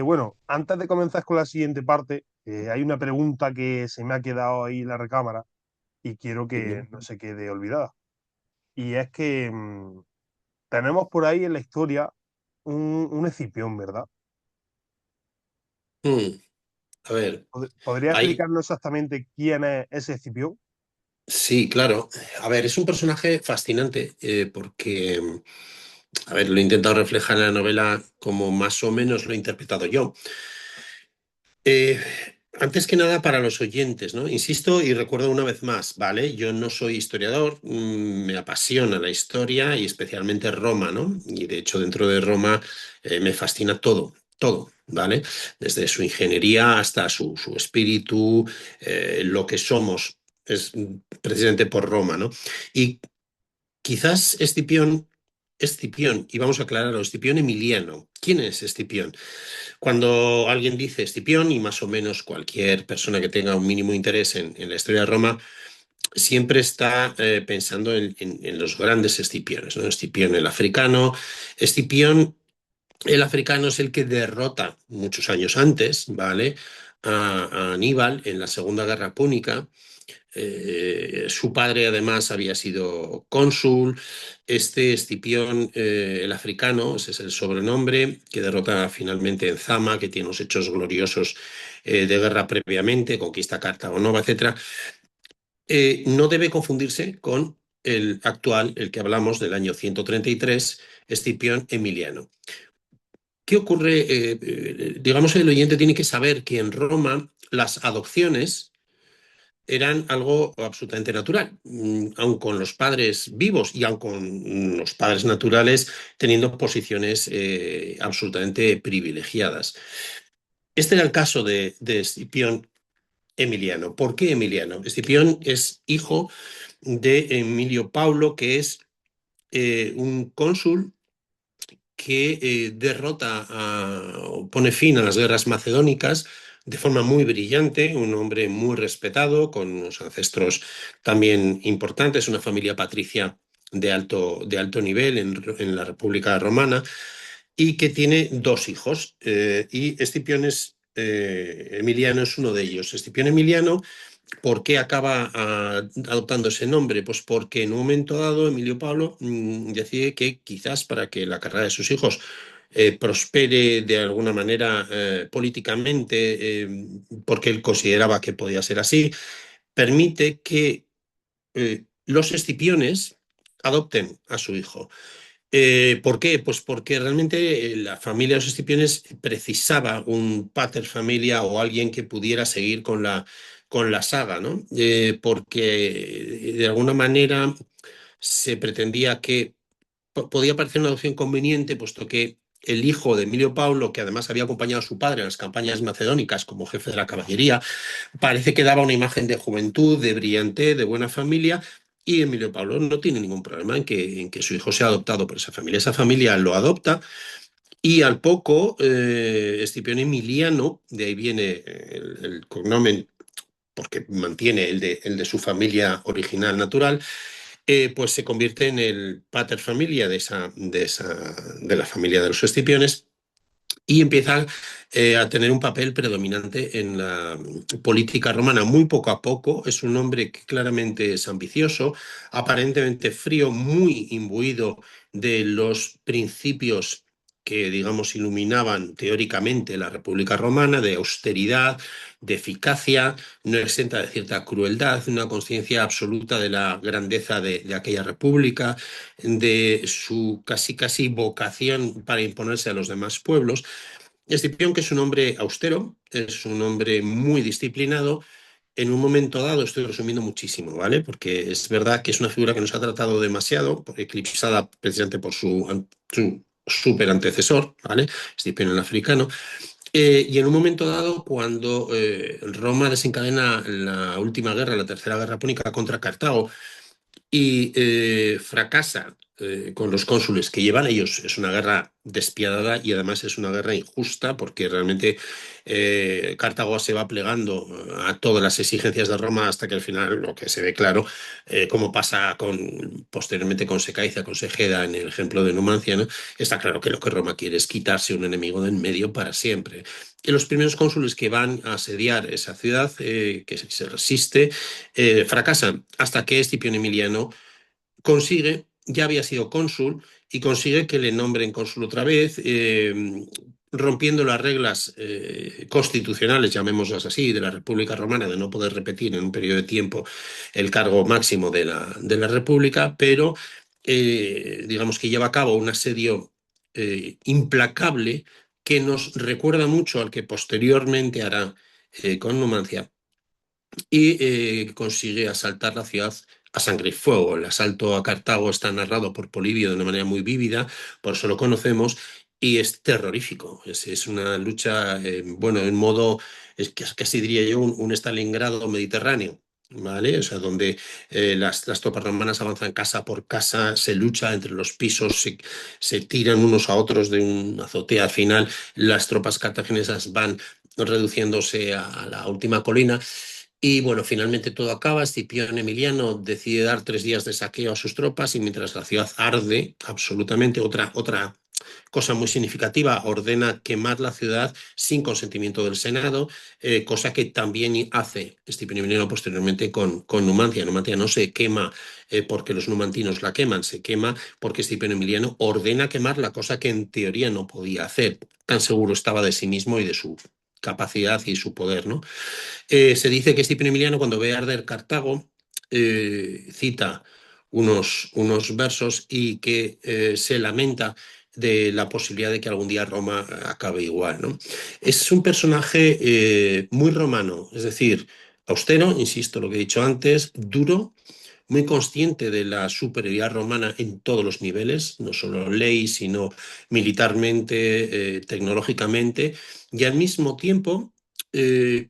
Bueno, antes de comenzar con la siguiente parte, hay una pregunta que se me ha quedado ahí en la recámara y quiero que no se quede olvidada. Y es que tenemos por ahí en la historia un Escipión, ¿verdad? Mm, a ver, ¿Podría ahí. explicarnos exactamente quién es ese Escipión? Sí, claro. A ver, es un personaje fascinante porque, a ver, lo he intentado reflejar en la novela como más o menos lo he interpretado yo. Eh, Antes que nada, para los oyentes, ¿no? Insisto y recuerdo una vez más, ¿vale? Yo no soy historiador, me apasiona la historia y especialmente Roma, ¿no? Y de hecho, dentro de Roma me fascina todo, todo, ¿vale? Desde su ingeniería hasta su espíritu, lo que somos, es precisamente por Roma, ¿no? Y quizás Escipión, y vamos a aclararlo, Escipión Emiliano. ¿Quién es Escipión? Cuando alguien dice Escipión, y más o menos cualquier persona que tenga un mínimo interés en la historia de Roma, siempre está pensando en los grandes Escipiones, ¿no? Escipión el africano es el que derrota muchos años antes, ¿vale? A Aníbal en la Segunda Guerra Púnica, Su padre además había sido cónsul. Este Escipión, el africano, ese es el sobrenombre, que derrota finalmente en Zama, que tiene unos hechos gloriosos de guerra previamente, conquista Cartago Nova, etcétera. No debe confundirse con el actual, el que hablamos del año 133, Escipión Emiliano. ¿Qué ocurre? Digamos, el oyente tiene que saber que en Roma las adopciones eran algo absolutamente natural, aun con los padres vivos y aun con los padres naturales teniendo posiciones absolutamente privilegiadas. Este era el caso de Escipión Emiliano. ¿Por qué Emiliano? Escipión es hijo de Emilio Paulo, que es un cónsul que o pone fin a las guerras macedónicas de forma muy brillante, un hombre muy respetado, con unos ancestros también importantes, una familia patricia de alto nivel en la República Romana, y que tiene dos hijos. Y Emiliano es uno de ellos. Escipión Emiliano, ¿por qué acaba adoptando ese nombre? Pues porque en un momento dado Emilio Pablo decide que quizás para que la carrera de sus hijos prospere de alguna manera políticamente, porque él consideraba que podía ser así, permite que los Escipiones adopten a su hijo. ¿Por qué? Pues porque realmente la familia de los Escipiones precisaba un pater familia o alguien que pudiera seguir con la saga, ¿no? Porque de alguna manera se pretendía que podía parecer una opción conveniente, puesto que el hijo de Emilio Paulo, que además había acompañado a su padre en las campañas macedónicas como jefe de la caballería, parece que daba una imagen de juventud, de brillantez, de buena familia, y Emilio Pablo no tiene ningún problema en que su hijo sea adoptado por esa familia. Esa familia lo adopta y al poco Escipión Emiliano, de ahí viene el cognomen porque mantiene el de su familia original natural, pues se convierte en el pater familia de la familia de los Escipiones y empieza a tener un papel predominante en la política romana muy poco a poco. Es un hombre que claramente es ambicioso, aparentemente frío, muy imbuido de los principios que, digamos, iluminaban teóricamente la República Romana, de austeridad, de eficacia, no exenta de cierta crueldad, una conciencia absoluta de la grandeza de aquella república, de su casi vocación para imponerse a los demás pueblos. Escipión, que es un hombre austero, es un hombre muy disciplinado. En un momento dado, estoy resumiendo muchísimo, ¿vale? Porque es verdad que es una figura que nos ha tratado demasiado, eclipsada precisamente por su súper antecesor, ¿vale? Escipión el africano. Y en un momento dado, cuando Roma desencadena la última guerra, la tercera guerra púnica contra Cartago, y fracasa con los cónsules que llevan ellos. Es una guerra despiadada y además es una guerra injusta porque realmente Cartago se va plegando a todas las exigencias de Roma hasta que al final, lo que se ve claro, como pasa posteriormente con Secaiza, con Segeda en el ejemplo de Numancia, ¿no? Está claro que lo que Roma quiere es quitarse un enemigo de en medio para siempre. Y los primeros cónsules que van a asediar esa ciudad, que se resiste, fracasan hasta que Escipión Emiliano consigue, ya había sido cónsul, y consigue que le nombren cónsul otra vez, rompiendo las reglas constitucionales, llamémoslas así, de la República Romana, de no poder repetir en un periodo de tiempo el cargo máximo de la República, pero digamos que lleva a cabo un asedio implacable que nos recuerda mucho al que posteriormente hará con Numancia y consigue asaltar la ciudad a sangre y fuego. El asalto a Cartago está narrado por Polibio de una manera muy vívida, por eso lo conocemos, y es terrorífico. Es una lucha, bueno, en modo, es que casi diría yo, un Stalingrado mediterráneo. ¿Vale? O sea, donde las tropas romanas avanzan casa por casa, se lucha entre los pisos, se tiran unos a otros de una azotea. Al final, las tropas cartaginesas van reduciéndose a la última colina. Y bueno, finalmente todo acaba. Escipión Emiliano decide dar 3 días de saqueo a sus tropas y mientras la ciudad arde absolutamente, otra cosa muy significativa, ordena quemar la ciudad sin consentimiento del Senado, cosa que también hace Escipión Emiliano posteriormente con Numancia. Numancia no se quema porque los numantinos la queman, se quema porque Escipión Emiliano ordena quemar la cosa que en teoría no podía hacer. Tan seguro estaba de sí mismo y de su capacidad y su poder, ¿no? Se dice que Escipión Emiliano, cuando ve arder Cartago, cita unos versos y que se lamenta de la posibilidad de que algún día Roma acabe igual, ¿no? Es un personaje muy romano, es decir, austero, insisto, lo que he dicho antes, duro, muy consciente de la superioridad romana en todos los niveles, no solo ley, sino militarmente, tecnológicamente, y al mismo tiempo, eh,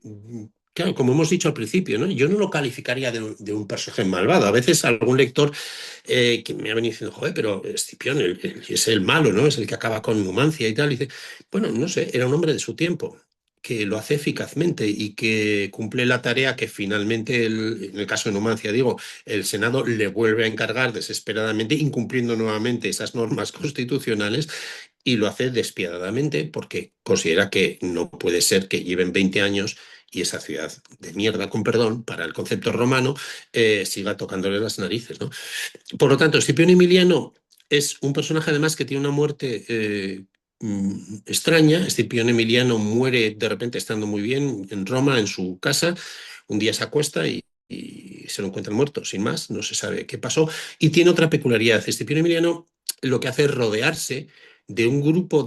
claro, como hemos dicho al principio, ¿no? Yo no lo calificaría de un personaje malvado. A veces algún lector que me ha venido diciendo, joder, pero Escipión es el malo, ¿no? Es el que acaba con Numancia y tal. Y dice, bueno, no sé, era un hombre de su tiempo que lo hace eficazmente y que cumple la tarea que finalmente, en el caso de Numancia, digo, el Senado le vuelve a encargar desesperadamente, incumpliendo nuevamente esas normas constitucionales, y lo hace despiadadamente porque considera que no puede ser que lleven 20 años y esa ciudad de mierda, con perdón, para el concepto romano, siga tocándole las narices, ¿no? Por lo tanto, Escipión Emiliano es un personaje además que tiene una muerte extraña. Escipión Emiliano muere de repente estando muy bien en Roma, en su casa. Un día se acuesta y se lo encuentran muerto, sin más, no se sabe qué pasó. Y tiene otra peculiaridad. Escipión Emiliano lo que hace es rodearse de un grupo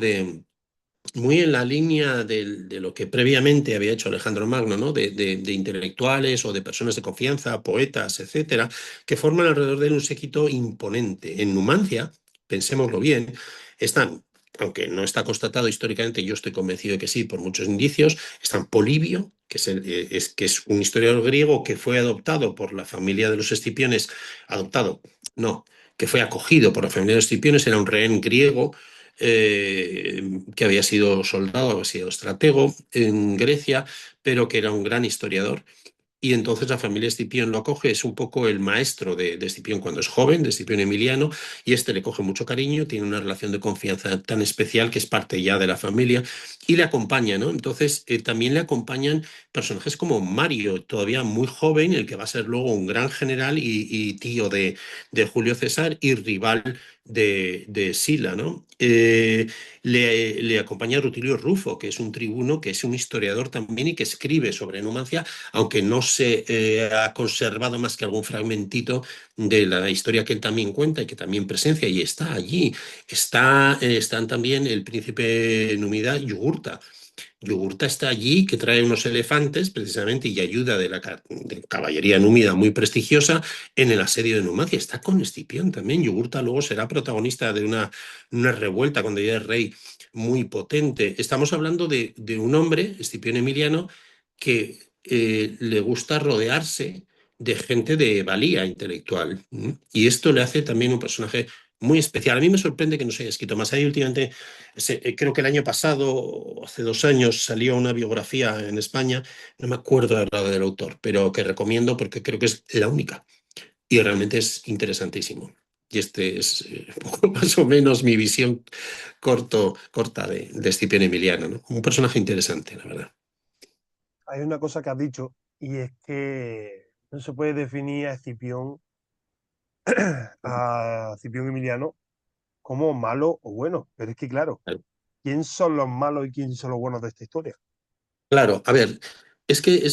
muy en la línea de lo que previamente había hecho Alejandro Magno, ¿no? De intelectuales o de personas de confianza, poetas, etcétera, que forman alrededor de él un séquito imponente. En Numancia, pensémoslo bien, están, aunque no está constatado históricamente, yo estoy convencido de que sí, por muchos indicios, están Polibio, que es un historiador griego que fue adoptado por la familia de los Escipiones, adoptado, no, que fue acogido por la familia de los Escipiones, era un rehén griego que había sido soldado, había sido estratego en Grecia, pero que era un gran historiador. Y entonces la familia Escipión lo acoge, es un poco el maestro de Escipión cuando es joven, de Escipión Emiliano, y este le coge mucho cariño, tiene una relación de confianza tan especial que es parte ya de la familia y le acompaña, ¿no? Entonces también le acompañan personajes como Mario, todavía muy joven, el que va a ser luego un gran general y tío de Julio César y rival de Sila, ¿no? Le acompaña Rutilio Rufo, que es un tribuno, que es un historiador también y que escribe sobre Numancia, aunque no se ha conservado más que algún fragmentito de la historia que él también cuenta y que también presencia, y está allí. Están también el príncipe Numida Yugurta. Yugurta está allí, que trae unos elefantes precisamente y ayuda de caballería númida muy prestigiosa en el asedio de Numancia. Está con Escipión también. Yugurta luego será protagonista de una revuelta cuando ya es rey muy potente. Estamos hablando de un hombre, Escipión Emiliano, que le gusta rodearse de gente de valía intelectual. Y esto le hace también un personaje muy especial. A mí me sorprende que no se haya escrito más. Ahí últimamente, creo que el año pasado, o hace 2 años, salió una biografía en España, no me acuerdo del autor, pero que recomiendo porque creo que es la única. Y realmente es interesantísimo. Y este es un poco más o menos mi visión corta de Escipión Emiliano, ¿no? Un personaje interesante, la verdad. Hay una cosa que has dicho y es que no se puede definir a Escipión Emiliano como malo o bueno, pero es que claro, ¿quién son los malos y quién son los buenos de esta historia? Claro, a ver, es que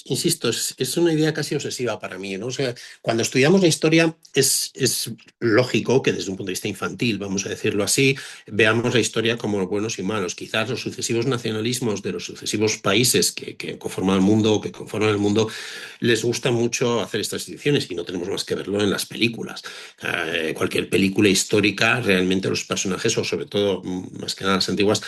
insisto, es una idea casi obsesiva para mí, ¿no? O sea, cuando estudiamos la historia es lógico que desde un punto de vista infantil, vamos a decirlo así, veamos la historia como buenos y malos. Quizás los sucesivos nacionalismos de los sucesivos países que conforman el mundo o que conforman el mundo les gusta mucho hacer estas distinciones y no tenemos más que verlo en las películas. Cualquier película histórica, realmente los personajes, o sobre todo más que nada las antiguas,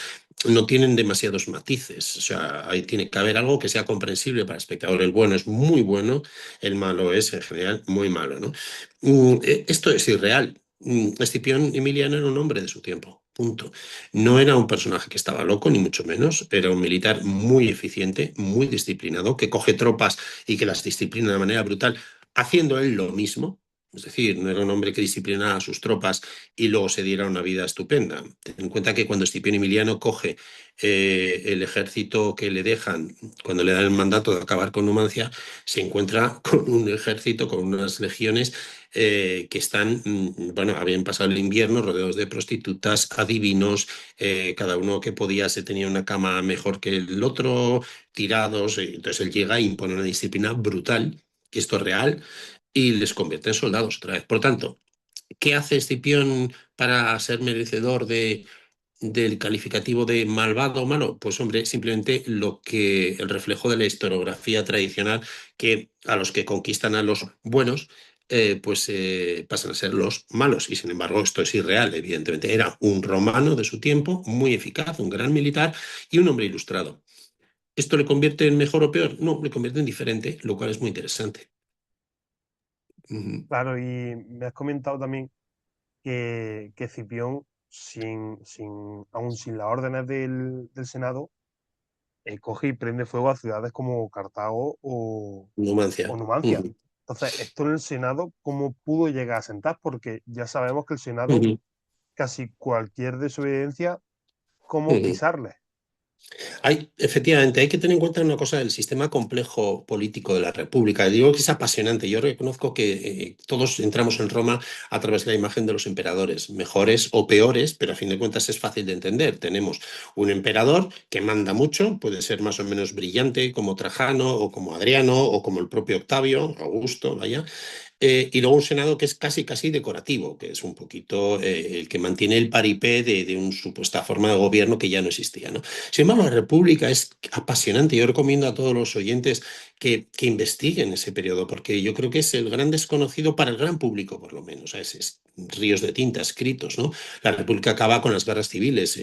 no tienen demasiados matices. O sea, ahí tiene que haber algo que sea comprensible para el espectador. El bueno es muy bueno, el malo es en general muy malo, ¿no? Esto es irreal. Escipión Emiliano era un hombre de su tiempo. Punto. No era un personaje que estaba loco, ni mucho menos. Era un militar muy eficiente, muy disciplinado, que coge tropas y que las disciplina de manera brutal, haciendo él lo mismo. Es decir, no era un hombre que disciplinara a sus tropas y luego se diera una vida estupenda. Ten en cuenta que cuando Escipión Emiliano coge el ejército que le dejan, cuando le dan el mandato de acabar con Numancia, se encuentra con un ejército, con unas legiones que están, bueno, habían pasado el invierno rodeados de prostitutas, adivinos, cada uno que podía se tenía una cama mejor que el otro, tirados. Entonces él llega e impone una disciplina brutal, y esto es real, y les convierte en soldados otra vez. Por tanto, ¿qué hace Escipión para ser merecedor del calificativo de malvado o malo? Pues hombre, simplemente lo que el reflejo de la historiografía tradicional, que a los que conquistan a los buenos, pasan a ser los malos. Y sin embargo, esto es irreal, evidentemente. Era un romano de su tiempo, muy eficaz, un gran militar y un hombre ilustrado. ¿Esto le convierte en mejor o peor? No, le convierte en diferente, lo cual es muy interesante. Ujú. Claro, y me has comentado también que Escipión, aún sin las órdenes del Senado, coge y prende fuego a ciudades como Cartago o Numancia. Numancia. Ujú. Entonces, esto en el Senado, ¿cómo pudo llegar a sentar? Porque ya sabemos que el Senado, Ujú. casi cualquier desobediencia, ¿cómo Ujú. pisarle? Efectivamente, hay que tener en cuenta una cosa del sistema complejo político de la República. Digo que es apasionante. Yo reconozco que todos entramos en Roma a través de la imagen de los emperadores, mejores o peores, pero a fin de cuentas es fácil de entender. Tenemos un emperador que manda mucho, puede ser más o menos brillante, como Trajano o como Adriano o como el propio Octavio, Augusto, vaya. Y luego un Senado que es casi, casi decorativo, que es un poquito el que mantiene el paripé de una supuesta forma de gobierno que ya no existía, ¿no? Sin embargo, la República es apasionante. Yo recomiendo a todos los oyentes que investiguen ese periodo, porque yo creo que es el gran desconocido para el gran público, por lo menos. Es ríos de tinta escritos, ¿no? La República acaba con las guerras civiles,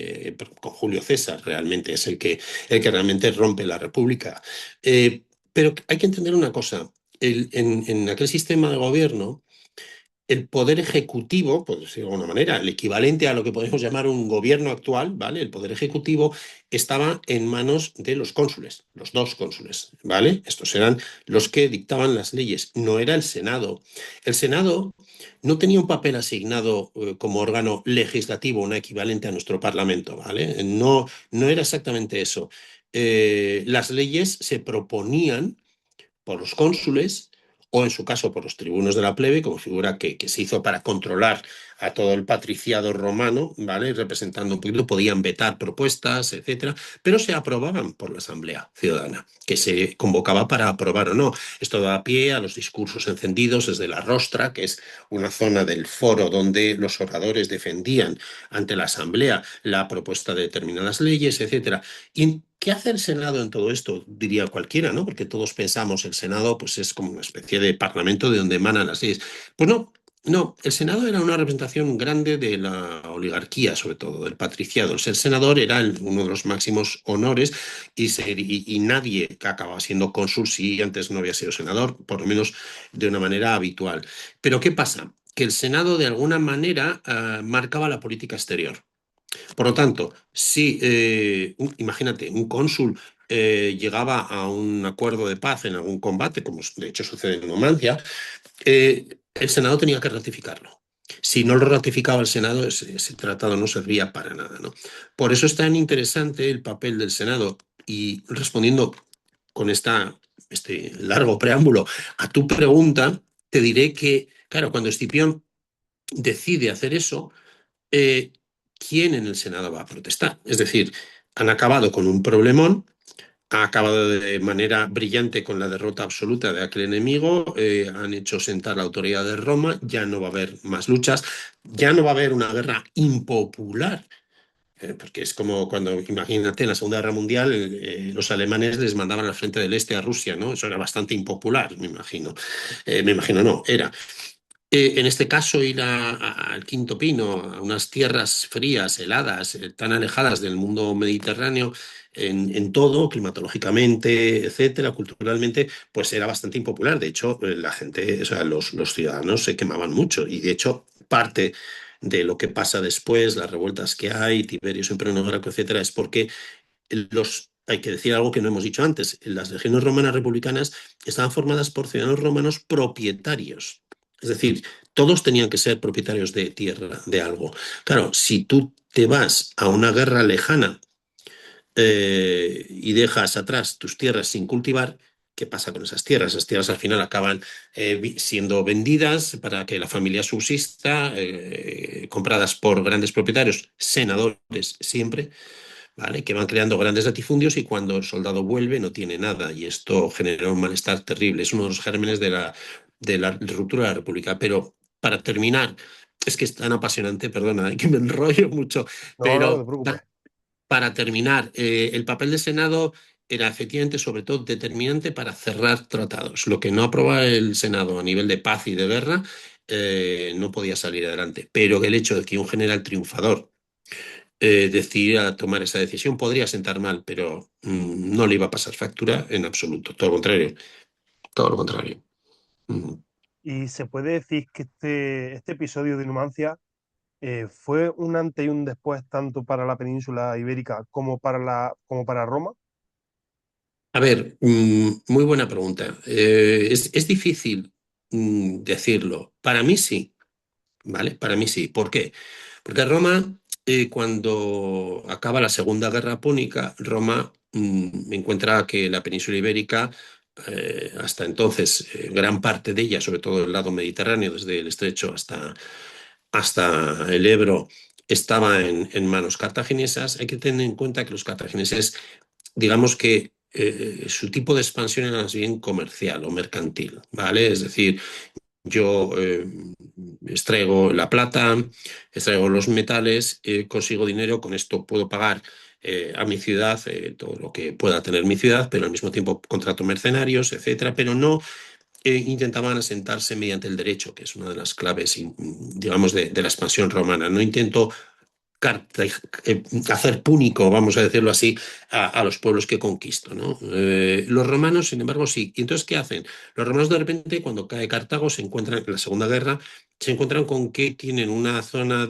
con Julio César, realmente es el que realmente rompe la República. Pero hay que entender una cosa en aquel sistema de gobierno, el poder ejecutivo, por decirlo de alguna manera, el equivalente a lo que podemos llamar un gobierno actual, ¿vale? El poder ejecutivo estaba en manos de los cónsules, los dos cónsules, ¿vale? Estos eran los que dictaban las leyes, no era el Senado. El Senado no tenía un papel asignado como órgano legislativo, un equivalente a nuestro Parlamento, ¿vale? No, no era exactamente eso. Las leyes se proponían por los cónsules o en su caso por los tribunos de la plebe, como figura que se hizo para controlar a todo el patriciado romano, ¿vale? Representando un poquito, podían vetar propuestas, etcétera, pero se aprobaban por la Asamblea Ciudadana, que se convocaba para aprobar o no. Esto da pie a los discursos encendidos desde la rostra, que es una zona del foro donde los oradores defendían ante la Asamblea la propuesta de determinadas leyes, etcétera. ¿Y qué hace el Senado en todo esto? Diría cualquiera, ¿no? Porque todos pensamos el Senado pues es como una especie de parlamento de donde emanan las leyes. Pues no, no, el Senado era una representación grande de la oligarquía, sobre todo, del patriciado. El ser senador era uno de los máximos honores y nadie que acababa siendo cónsul si antes no había sido senador, por lo menos de una manera habitual. Pero ¿qué pasa? Que el Senado de alguna manera marcaba la política exterior. Por lo tanto, si, imagínate, un cónsul llegaba a un acuerdo de paz en algún combate, como de hecho sucede en Numancia, el Senado tenía que ratificarlo. Si no lo ratificaba el Senado, ese tratado no servía para nada, ¿no? Por eso es tan interesante el papel del Senado. Y respondiendo con este largo preámbulo a tu pregunta, te diré que, claro, cuando Escipión decide hacer eso, eh, ¿quién en el Senado va a protestar? Es decir, han acabado con un problemón, ha acabado de manera brillante con la derrota absoluta de aquel enemigo, han hecho sentar la autoridad de Roma, ya no va a haber más luchas, ya no va a haber una guerra impopular. Porque es como cuando, imagínate, en la Segunda Guerra Mundial los alemanes les mandaban al frente del este a Rusia, ¿no? Eso era bastante impopular, me imagino. Me imagino, no, era. En este caso, ir al Quinto Pino, a unas tierras frías, heladas, tan alejadas del mundo mediterráneo en todo, climatológicamente, etcétera, culturalmente, pues era bastante impopular. De hecho, la gente, o sea, los ciudadanos se quemaban mucho y de hecho parte de lo que pasa después, las revueltas que hay, Tiberio siempre en Graco, etcétera, es porque hay que decir algo que no hemos dicho antes, las legiones romanas republicanas estaban formadas por ciudadanos romanos propietarios. Es decir, todos tenían que ser propietarios de tierra, de algo. Claro, si tú te vas a una guerra lejana y dejas atrás tus tierras sin cultivar, ¿qué pasa con esas tierras? Esas tierras al final acaban siendo vendidas para que la familia subsista, compradas por grandes propietarios, senadores siempre, ¿vale? Que van creando grandes latifundios y cuando el soldado vuelve no tiene nada y esto genera un malestar terrible. Es uno de los gérmenes de la ruptura de la República. Pero para terminar, es que es tan apasionante, perdona, que me enrollo mucho, No, no te pero preocupes. para terminar, el papel del Senado era efectivamente, sobre todo, determinante para cerrar tratados. Lo que no aprobaba el Senado a nivel de paz y de guerra no podía salir adelante. Pero el hecho de que un general triunfador decidiera tomar esa decisión podría sentar mal, pero no le iba a pasar factura en absoluto. Todo lo contrario, todo lo contrario. Mm. Y se puede decir que este episodio de Numancia fue un antes y un después tanto para la península ibérica como para Roma. A ver, muy buena pregunta. Es difícil decirlo. Para mí sí. ¿Vale? Para mí sí. ¿Por qué? Porque Roma, cuando acaba la Segunda Guerra Púnica, Roma encuentra que la península ibérica, hasta entonces, gran parte de ella, sobre todo el lado mediterráneo, desde el Estrecho hasta el Ebro, estaba en manos cartaginesas. Hay que tener en cuenta que los cartagineses, digamos que su tipo de expansión era más bien comercial o mercantil, ¿vale? Es decir, yo extraigo la plata, extraigo los metales, consigo dinero, con esto puedo pagar a mi ciudad todo lo que pueda tener mi ciudad, pero al mismo tiempo contrato mercenarios, etcétera, pero no intentaban asentarse mediante el derecho, que es una de las claves, digamos, de la expansión romana. No intento hacer púnico, vamos a decirlo así, a los pueblos que conquisto, ¿no? Los romanos, sin embargo, sí. ¿Y entonces qué hacen? Los romanos de repente, cuando cae Cartago, se encuentran en la Segunda Guerra, se encuentran con que tienen una zona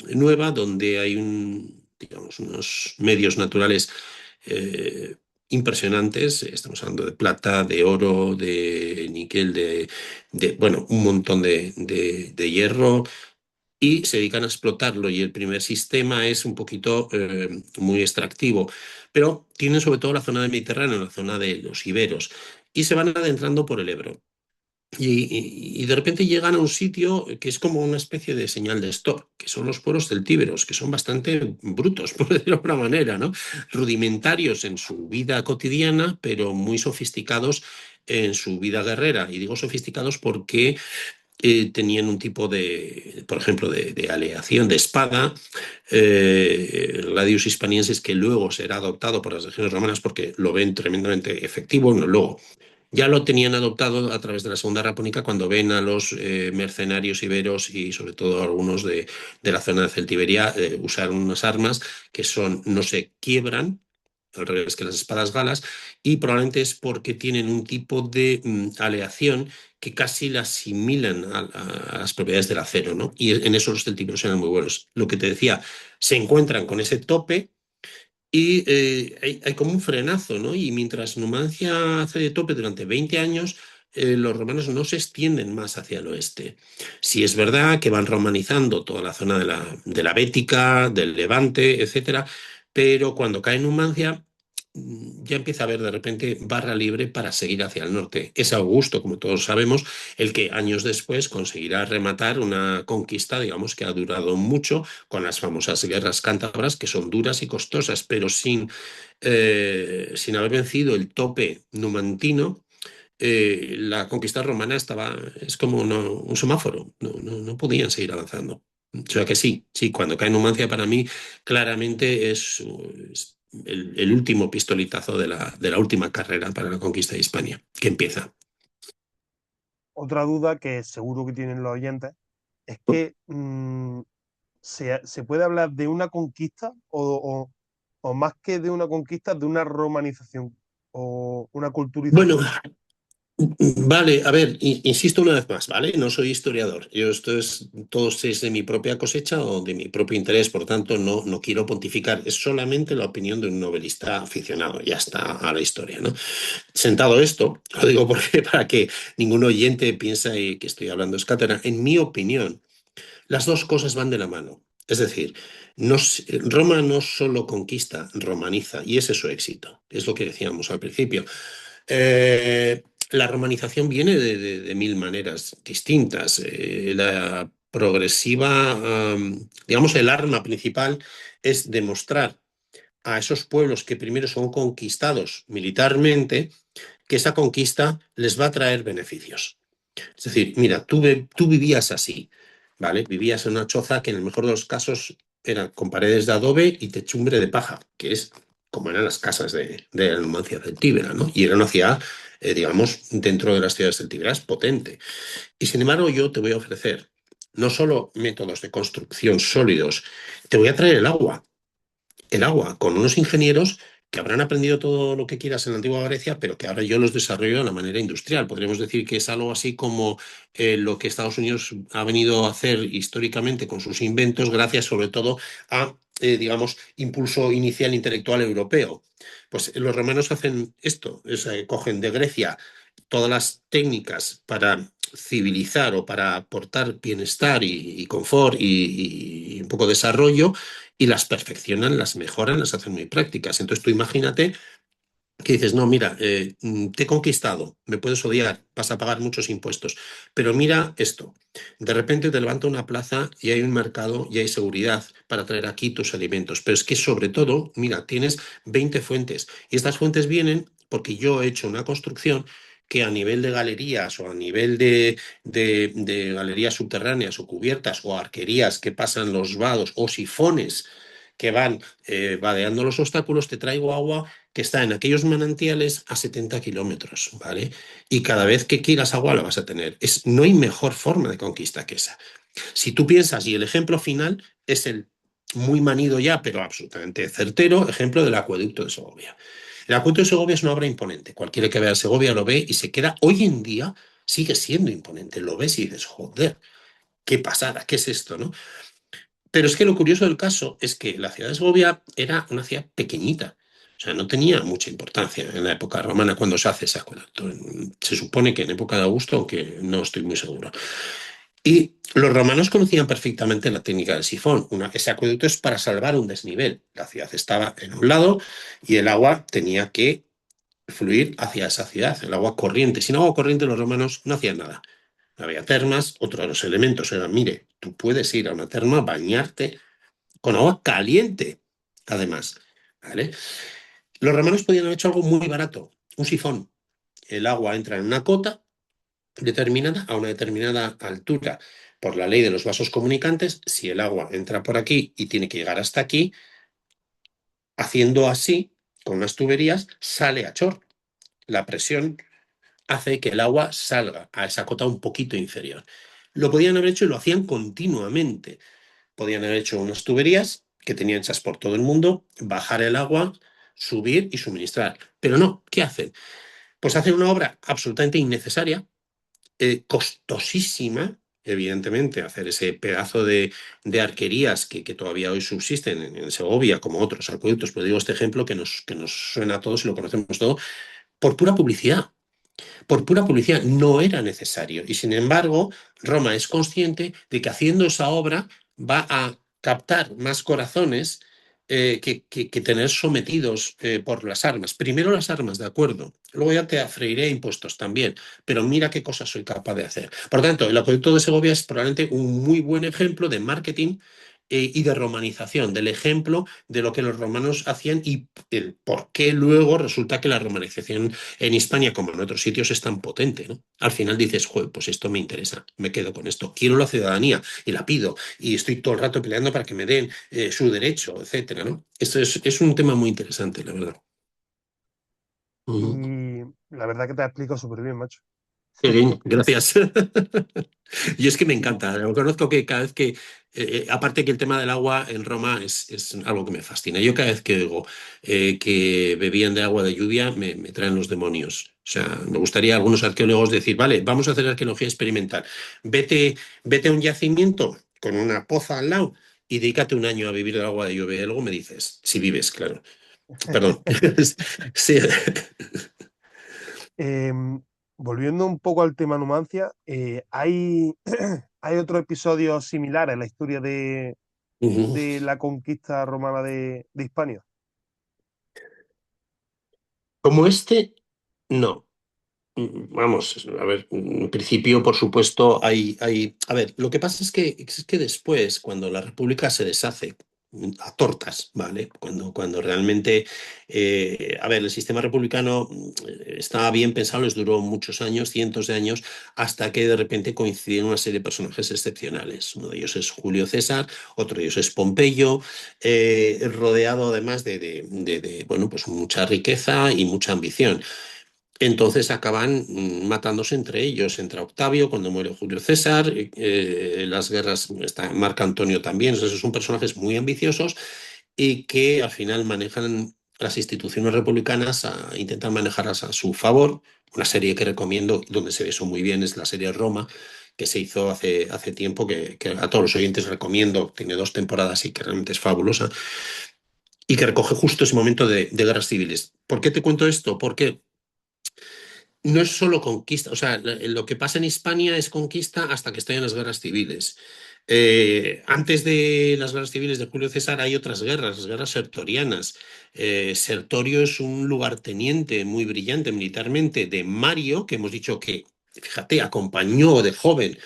nueva donde hay digamos, unos medios naturales eh, impresionantes. Estamos hablando de plata, de oro, de níquel, bueno, un montón de hierro y se dedican a explotarlo. Y el primer sistema es un poquito muy extractivo, pero tienen sobre todo la zona del Mediterráneo, la zona de los iberos, y se van adentrando por el Ebro. Y de repente llegan a un sitio que es como una especie de señal de stop, que son los pueblos celtíberos, que son bastante brutos, por decirlo de alguna manera, ¿no? Rudimentarios en su vida cotidiana, pero muy sofisticados en su vida guerrera. Y digo sofisticados porque tenían un tipo por ejemplo, de aleación de espada, el gladius hispaniensis, que luego será adoptado por las legiones romanas porque lo ven tremendamente efectivo. No, luego ya lo tenían adoptado a través de la Segunda República cuando ven a los mercenarios iberos y sobre todo algunos de la zona de Celtiberia usar unas armas que no se quiebran, al revés que las espadas galas, y probablemente es porque tienen un tipo de aleación que casi la asimilan a las propiedades del acero, ¿no? Y en eso los celtíberos eran muy buenos. Lo que te decía, se encuentran con ese tope y hay como un frenazo, ¿no? Y mientras Numancia hace de tope durante 20 años, los romanos no se extienden más hacia el oeste. Sí es verdad que van romanizando toda la zona de la Bética, del Levante, etcétera, pero cuando cae Numancia ya empieza a haber de repente barra libre para seguir hacia el norte. Es Augusto, como todos sabemos, el que años después conseguirá rematar una conquista, digamos, que ha durado mucho, con las famosas guerras cántabras, que son duras y costosas, pero sin haber vencido el tope numantino. La conquista romana es como un semáforo, no podían seguir avanzando. O sea que sí, sí, cuando cae Numancia para mí claramente es el último pistoletazo de la última carrera para la conquista de Hispania, que empieza. Otra duda que seguro que tienen los oyentes es que se puede hablar de una conquista o más que de una conquista, de una romanización o una Bueno, culturización. Vale, a ver, insisto una vez más, ¿vale? No soy historiador. Yo todo es de mi propia cosecha o de mi propio interés, por tanto, no quiero pontificar. Es solamente la opinión de un novelista aficionado. Ya está a la historia, ¿no? Sentado esto, lo digo porque para que ningún oyente piense que estoy hablando escátera. En mi opinión, las dos cosas van de la mano. Es decir, Roma no solo conquista, romaniza, y ese es su éxito. Es lo que decíamos al principio. La romanización viene de mil maneras distintas. La progresiva, digamos, el arma principal es demostrar a esos pueblos que primero son conquistados militarmente que esa conquista les va a traer beneficios. Es decir, mira, tú vivías así, ¿vale? Vivías en una choza que en el mejor de los casos era con paredes de adobe y techumbre de paja, que es como eran las casas de la Numancia celtíbera, ¿no? Y era una ciudad, digamos, dentro de las ciudades celtíberas potente. Y sin embargo, yo te voy a ofrecer no solo métodos de construcción sólidos, te voy a traer el agua con unos ingenieros que habrán aprendido todo lo que quieras en la antigua Grecia, pero que ahora yo los desarrollo de la manera industrial. Podríamos decir que es algo así como lo que Estados Unidos ha venido a hacer históricamente con sus inventos, gracias sobre todo a, digamos, impulso inicial intelectual europeo. Pues los romanos hacen esto, cogen de Grecia todas las técnicas para civilizar o para aportar bienestar y confort y un poco desarrollo y las perfeccionan, las mejoran, las hacen muy prácticas. Entonces tú imagínate que dices, no, mira, te he conquistado, me puedes odiar, vas a pagar muchos impuestos, pero mira esto, de repente te levanta una plaza y hay un mercado y hay seguridad para traer aquí tus alimentos, pero es que sobre todo, mira, tienes 20 fuentes y estas fuentes vienen porque yo he hecho una construcción que a nivel de galerías o a nivel de galerías subterráneas o cubiertas o arquerías que pasan los vados o sifones que van vadeando los obstáculos, te traigo agua que está en aquellos manantiales a 70 kilómetros, ¿vale? Y cada vez que quieras agua la vas a tener. No hay mejor forma de conquista que esa. Si tú piensas, y el ejemplo final es el muy manido ya, pero absolutamente certero, ejemplo del acueducto de Segovia. El acueducto de Segovia es una obra imponente. Cualquiera que vea Segovia lo ve y se queda, hoy en día sigue siendo imponente. Lo ves y dices, joder, qué pasada, qué es esto, ¿no? Pero es que lo curioso del caso es que la ciudad de Segovia era una ciudad pequeñita. O sea, no tenía mucha importancia en la época romana cuando se hace ese acueducto. Se supone que en época de Augusto, aunque no estoy muy seguro. Y los romanos conocían perfectamente la técnica del sifón. Ese acueducto es para salvar un desnivel. La ciudad estaba en un lado y el agua tenía que fluir hacia esa ciudad, el agua corriente. Sin agua corriente los romanos no hacían nada. No había termas, otro de los elementos era, mire, tú puedes ir a una terma, bañarte con agua caliente, además. ¿Vale? Los romanos podían haber hecho algo muy barato, un sifón. El agua entra en una cota determinada a una determinada altura. Por la ley de los vasos comunicantes, si el agua entra por aquí y tiene que llegar hasta aquí, haciendo así, con unas tuberías, sale a chorro. La presión hace que el agua salga a esa cota un poquito inferior. Lo podían haber hecho y lo hacían continuamente. Podían haber hecho unas tuberías que tenían hechas por todo el mundo, bajar el agua, subir y suministrar. Pero no, ¿qué hacen? Pues hacen una obra absolutamente innecesaria, costosísima, evidentemente, hacer ese pedazo de arquerías que todavía hoy subsisten en Segovia, como otros acueductos, pero digo este ejemplo que nos suena a todos y lo conocemos todo, por pura publicidad. Por pura publicidad no era necesario. Y sin embargo, Roma es consciente de que haciendo esa obra va a captar más corazones que tener sometidos por las armas. Primero las armas, de acuerdo. Luego ya te afreiré impuestos también. Pero mira qué cosas soy capaz de hacer. Por tanto, el acueducto de Segovia es probablemente un muy buen ejemplo de marketing y de romanización, del ejemplo de lo que los romanos hacían y el por qué luego resulta que la romanización en Hispania, como en otros sitios, es tan potente, ¿no? Al final dices, joder, pues esto me interesa, me quedo con esto, quiero la ciudadanía y la pido y estoy todo el rato peleando para que me den su derecho, etcétera, ¿no? Esto es un tema muy interesante, la verdad. Uh -huh. Y la verdad que te explico súper bien, macho. Qué bien, gracias. Y es que me encanta. Reconozco que cada vez que, aparte que el tema del agua en Roma es algo que me fascina. Yo cada vez que digo que bebían de agua de lluvia, me traen los demonios. O sea, me gustaría a algunos arqueólogos decir, vale, vamos a hacer arqueología experimental. Vete, vete a un yacimiento con una poza al lado y dedícate un año a vivir del agua de lluvia. Y luego me dices, si vives, claro. Perdón. Sí. Em, Volviendo un poco al tema Numancia, hay otros episodios similares en la historia Ujú. de la conquista romana de Hispania. Como este, no. Vamos, a ver, en principio, por supuesto, a ver, lo que pasa es que después, cuando la República se deshace a tortas, ¿vale? Cuando realmente, a ver, el sistema republicano estaba bien pensado, les duró muchos años, cientos de años, hasta que de repente coinciden una serie de personajes excepcionales. Uno de ellos es Julio César, otro de ellos es Pompeyo, rodeado además bueno, pues mucha riqueza y mucha ambición. Entonces acaban matándose entre ellos, entre Octavio, cuando muere Julio César, las guerras, está Marco Antonio también, esos son personajes muy ambiciosos y que al final manejan las instituciones republicanas, intentan manejarlas a su favor. Una serie que recomiendo, donde se ve eso muy bien, es la serie Roma, que se hizo hace tiempo, que a todos los oyentes recomiendo, tiene 2 temporadas y que realmente es fabulosa, y que recoge justo ese momento de guerras civiles. ¿Por qué te cuento esto? Porque no es solo conquista, o sea, lo que pasa en Hispania es conquista hasta que estallan las guerras civiles. Antes de las guerras civiles de Julio César hay otras guerras, las guerras sertorianas. Sertorio es un lugarteniente muy brillante militarmente de Mario, que hemos dicho que, fíjate, acompañó de joven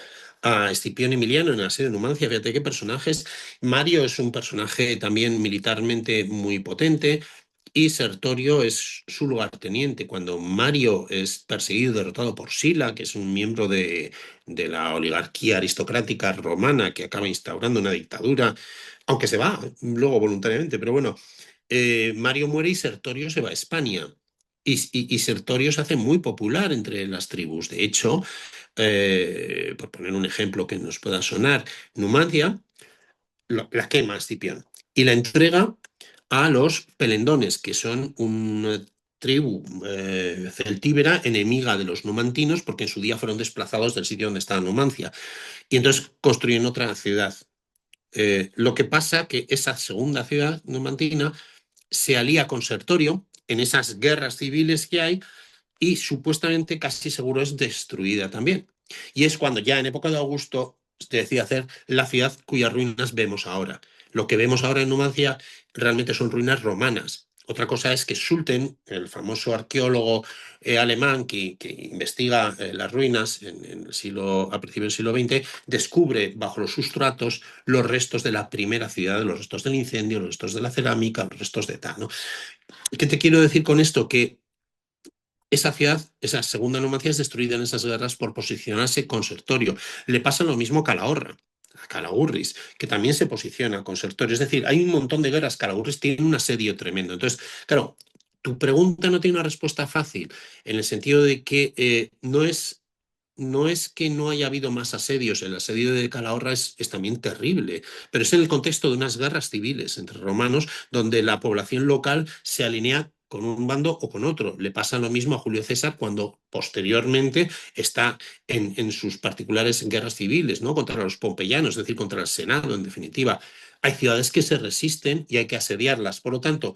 a Escipión Emiliano en la serie de Numancia. Fíjate qué personajes. Mario es un personaje también militarmente muy potente. Y Sertorio es su lugarteniente. Cuando Mario es perseguido y derrotado por Sila, que es un miembro de la oligarquía aristocrática romana que acaba instaurando una dictadura, aunque se va luego voluntariamente, pero bueno, Mario muere y Sertorio se va a España. Y Sertorio se hace muy popular entre las tribus. De hecho, por poner un ejemplo que nos pueda sonar, Numancia la quema Escipión y la entrega a los pelendones, que son una tribu celtíbera enemiga de los numantinos, porque en su día fueron desplazados del sitio donde estaba Numancia. Y entonces construyen otra ciudad. Lo que pasa que esa segunda ciudad numantina se alía con Sertorio en esas guerras civiles que hay y supuestamente casi seguro es destruida también. Y es cuando ya en época de Augusto se decide hacer la ciudad cuyas ruinas vemos ahora. Lo que vemos ahora en Numancia realmente son ruinas romanas. Otra cosa es que Schulten, el famoso arqueólogo alemán que investiga las ruinas en el siglo, a principios del siglo XX, descubre bajo los sustratos los restos de la primera ciudad, los restos del incendio, los restos de la cerámica, los restos de tal, ¿no? ¿Qué te quiero decir con esto? Que esa ciudad, esa segunda Numancia es destruida en esas guerras por posicionarse con Sertorio. Le pasa lo mismo a Calahorra, a Calagurris, que también se posiciona con Sertorio. Es decir, hay un montón de guerras. Calagurris tiene un asedio tremendo. Entonces, claro, tu pregunta no tiene una respuesta fácil, en el sentido de que no es que no haya habido más asedios, el asedio de Calahorra es también terrible, pero es en el contexto de unas guerras civiles entre romanos donde la población local se alinea con un bando o con otro. Le pasa lo mismo a Julio César cuando posteriormente está en sus particulares guerras civiles, ¿no? Contra los pompeyanos, es decir, contra el Senado, en definitiva. Hay ciudades que se resisten y hay que asediarlas. Por lo tanto,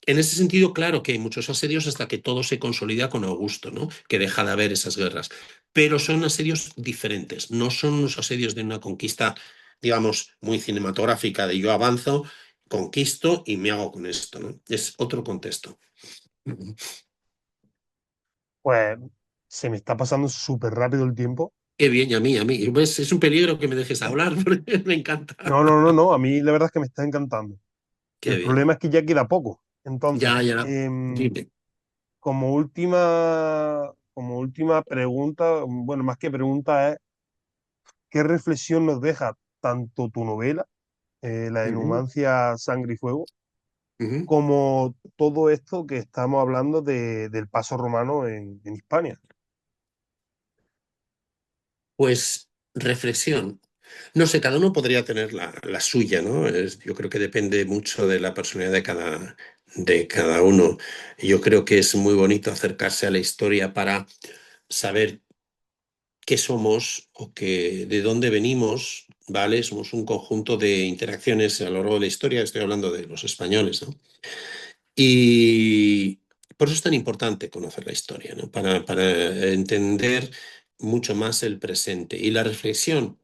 en ese sentido, claro que hay muchos asedios hasta que todo se consolida con Augusto, ¿no? Que deja de haber esas guerras. Pero son asedios diferentes, no son los asedios de una conquista, digamos, muy cinematográfica, de yo avanzo, conquisto y me hago con esto, ¿no? Es otro contexto. Pues se me está pasando súper rápido el tiempo. Qué bien, y a mí, a mí. ¿Ves? Es un peligro que me dejes hablar porque me encanta. No, no, no, no, a mí la verdad es que me está encantando. Qué El bien. problema es que ya queda poco. Entonces, Ya, ya. Dime. como última pregunta, bueno, más que pregunta es, ¿qué reflexión nos deja tanto tu novela, la de Ujú, Numancia, Sangre y Fuego, ujú. como todo esto que estamos hablando del paso romano en Hispania? Pues reflexión. No sé, cada uno podría tener la suya, ¿no? Yo creo que depende mucho de la personalidad de cada uno. Yo creo que es muy bonito acercarse a la historia para saber qué somos o de dónde venimos, ¿vale? Somos un conjunto de interacciones a lo largo de la historia, estoy hablando de los españoles, ¿no? Y por eso es tan importante conocer la historia, ¿no? Para entender mucho más el presente. Y la reflexión.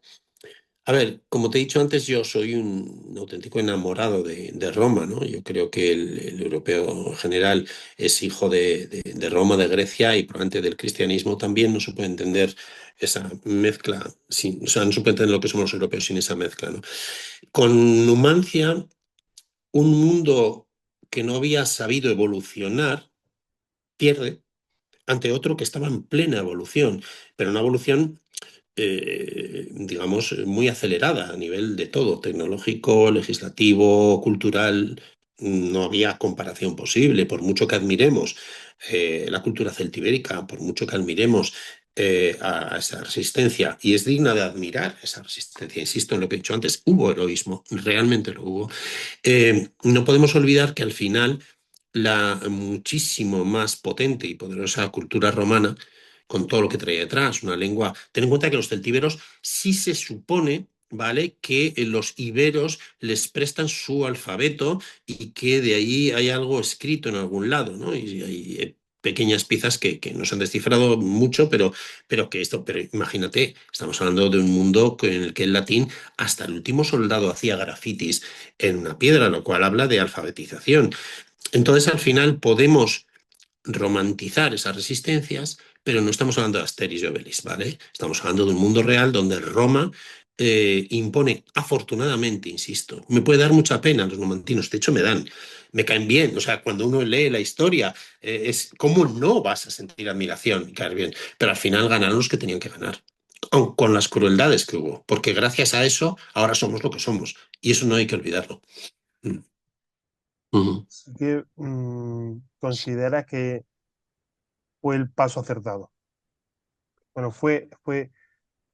A ver, como te he dicho antes, yo soy un auténtico enamorado de Roma, ¿no? Yo creo que el europeo en general es hijo de Roma, de Grecia y probablemente del cristianismo también. No se puede entender esa mezcla, o sea, no se puede entender lo que somos los europeos sin esa mezcla, ¿no? Con Numancia, un mundo que no había sabido evolucionar pierde ante otro que estaba en plena evolución, pero una evolución digamos, muy acelerada a nivel de todo, tecnológico, legislativo, cultural. No había comparación posible, por mucho que admiremos la cultura celtibérica, por mucho que admiremos a esa resistencia, y es digna de admirar esa resistencia, insisto en lo que he dicho antes, hubo heroísmo, realmente lo hubo. No podemos olvidar que al final la muchísimo más potente y poderosa cultura romana, con todo lo que traía detrás, una lengua. Ten en cuenta que los celtíberos sí se supone, ¿vale?, que los iberos les prestan su alfabeto y que de ahí hay algo escrito en algún lado, ¿no? Y hay pequeñas piezas que no se han descifrado mucho, pero imagínate, estamos hablando de un mundo en el que el latín, hasta el último soldado hacía grafitis en una piedra, lo cual habla de alfabetización. Entonces, al final podemos romantizar esas resistencias, pero no estamos hablando de Asterix y Obelix, ¿vale? Estamos hablando de un mundo real donde Roma impone, afortunadamente, insisto, me puede dar mucha pena los numantinos, de hecho me caen bien, o sea, cuando uno lee la historia, es cómo no vas a sentir admiración y caer bien, pero al final ganaron los que tenían que ganar, aun con las crueldades que hubo, porque gracias a eso ahora somos lo que somos, y eso no hay que olvidarlo. Mm. Ujú. Así que considera que fue el paso acertado. Bueno, fue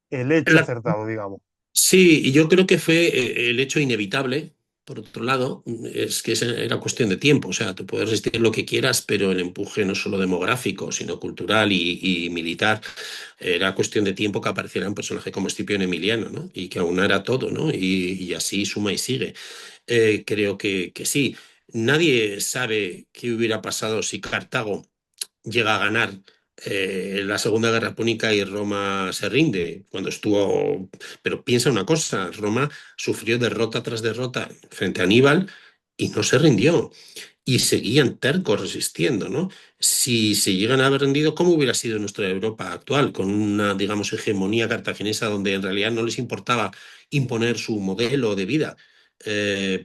el hecho La acertado, digamos. Sí, y yo creo que fue el hecho inevitable. Por otro lado, es que era cuestión de tiempo. O sea, tú puedes resistir lo que quieras, pero el empuje no solo demográfico, sino cultural y militar, era cuestión de tiempo que apareciera un personaje como Escipión Emiliano, ¿no? Y que aunara todo, ¿no? Y así suma y sigue. Creo que sí. Nadie sabe qué hubiera pasado si Cartago llega a ganar la Segunda Guerra Púnica y Roma se rinde cuando estuvo. Pero piensa una cosa, Roma sufrió derrota tras derrota frente a Aníbal y no se rindió y seguían tercos resistiendo, ¿no? Si se llegan a haber rendido, ¿cómo hubiera sido nuestra Europa actual? Con una, digamos, hegemonía cartaginesa donde en realidad no les importaba imponer su modelo de vida.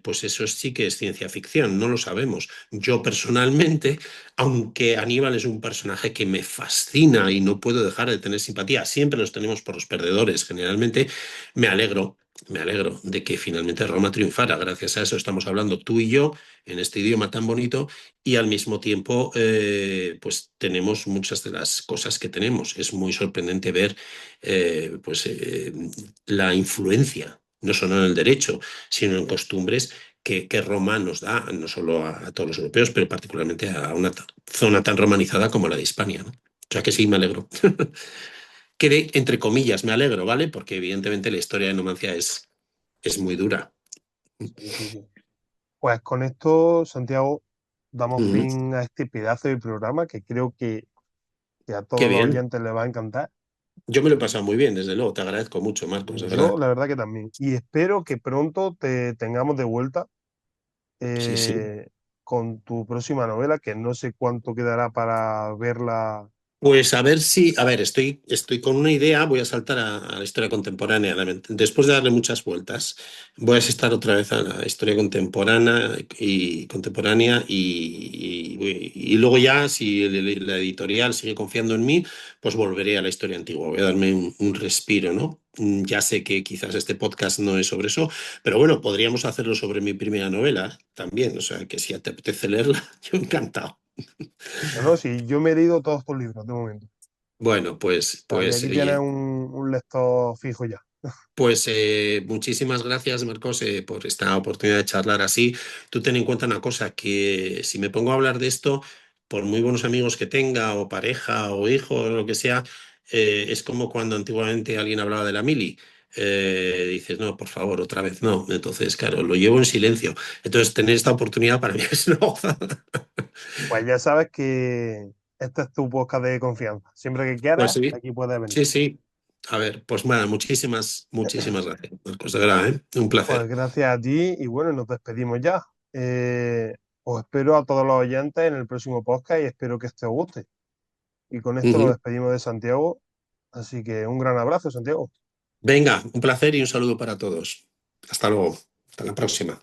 Pues eso sí que es ciencia ficción, no lo sabemos. Yo personalmente, aunque Aníbal es un personaje que me fascina y no puedo dejar de tener simpatía, siempre nos tenemos por los perdedores, generalmente, me alegro, me alegro de que finalmente Roma triunfara. Gracias a eso estamos hablando tú y yo en este idioma tan bonito y al mismo tiempo pues tenemos muchas de las cosas que tenemos. Es muy sorprendente ver pues la influencia, no solo en el derecho, sino en costumbres que Roma nos da, no solo a todos los europeos, pero particularmente a una zona tan romanizada como la de Hispania, ¿no? O sea que sí, me alegro. Que entre comillas, me alegro, ¿vale? Porque evidentemente la historia de Numancia es muy dura. Sí, sí, sí. Pues con esto, Santiago, damos Ujú. fin a este pedazo de programa que creo que a Qué todos los bien. oyentes les va a encantar. Yo me lo he pasado muy bien, desde luego. Te agradezco mucho, Marcos, de Yo, verdad. la verdad que también. Y espero que pronto te tengamos de vuelta Sí, sí. eh, con tu próxima novela, que no sé cuánto quedará para verla. Pues a ver si, a ver, estoy con una idea, voy a saltar a la historia contemporánea. Después de darle muchas vueltas, voy a asistir otra vez a la historia contemporánea y luego ya, si la editorial sigue confiando en mí, pues volveré a la historia antigua. Voy a darme un respiro, ¿no? Ya sé que quizás este podcast no es sobre eso, pero bueno, podríamos hacerlo sobre mi primera novela también. O sea, que si te apetece leerla, yo encantado. No, no, sí, yo me he leído todos tus libros de momento. Bueno, pues, O sea, que pues, aquí tienes oye, un lector fijo ya. pues muchísimas gracias, Marcos, por esta oportunidad de charlar así. Tú ten en cuenta una cosa, que si me pongo a hablar de esto, por muy buenos amigos que tenga, o pareja, o hijo, o lo que sea, es como cuando antiguamente alguien hablaba de la mili. Dices, no, por favor, otra vez no. Entonces, claro, lo llevo en silencio. Entonces, tener esta oportunidad para mí es una gozada. Pues ya sabes que este es tu podcast de confianza. Siempre que Pues quieras, sí, aquí puedes venir. sí, sí. A ver, pues nada, muchísimas gracias, Marcos, de verdad, ¿eh? Un Pues placer. gracias a ti y bueno, nos despedimos ya. Os espero a todos los oyentes en el próximo podcast y espero que este os guste. Y con esto nos Ujú. despedimos de Santiago. Así que un gran abrazo, Santiago. Venga, un placer y un saludo para todos. Hasta luego. Hasta la próxima.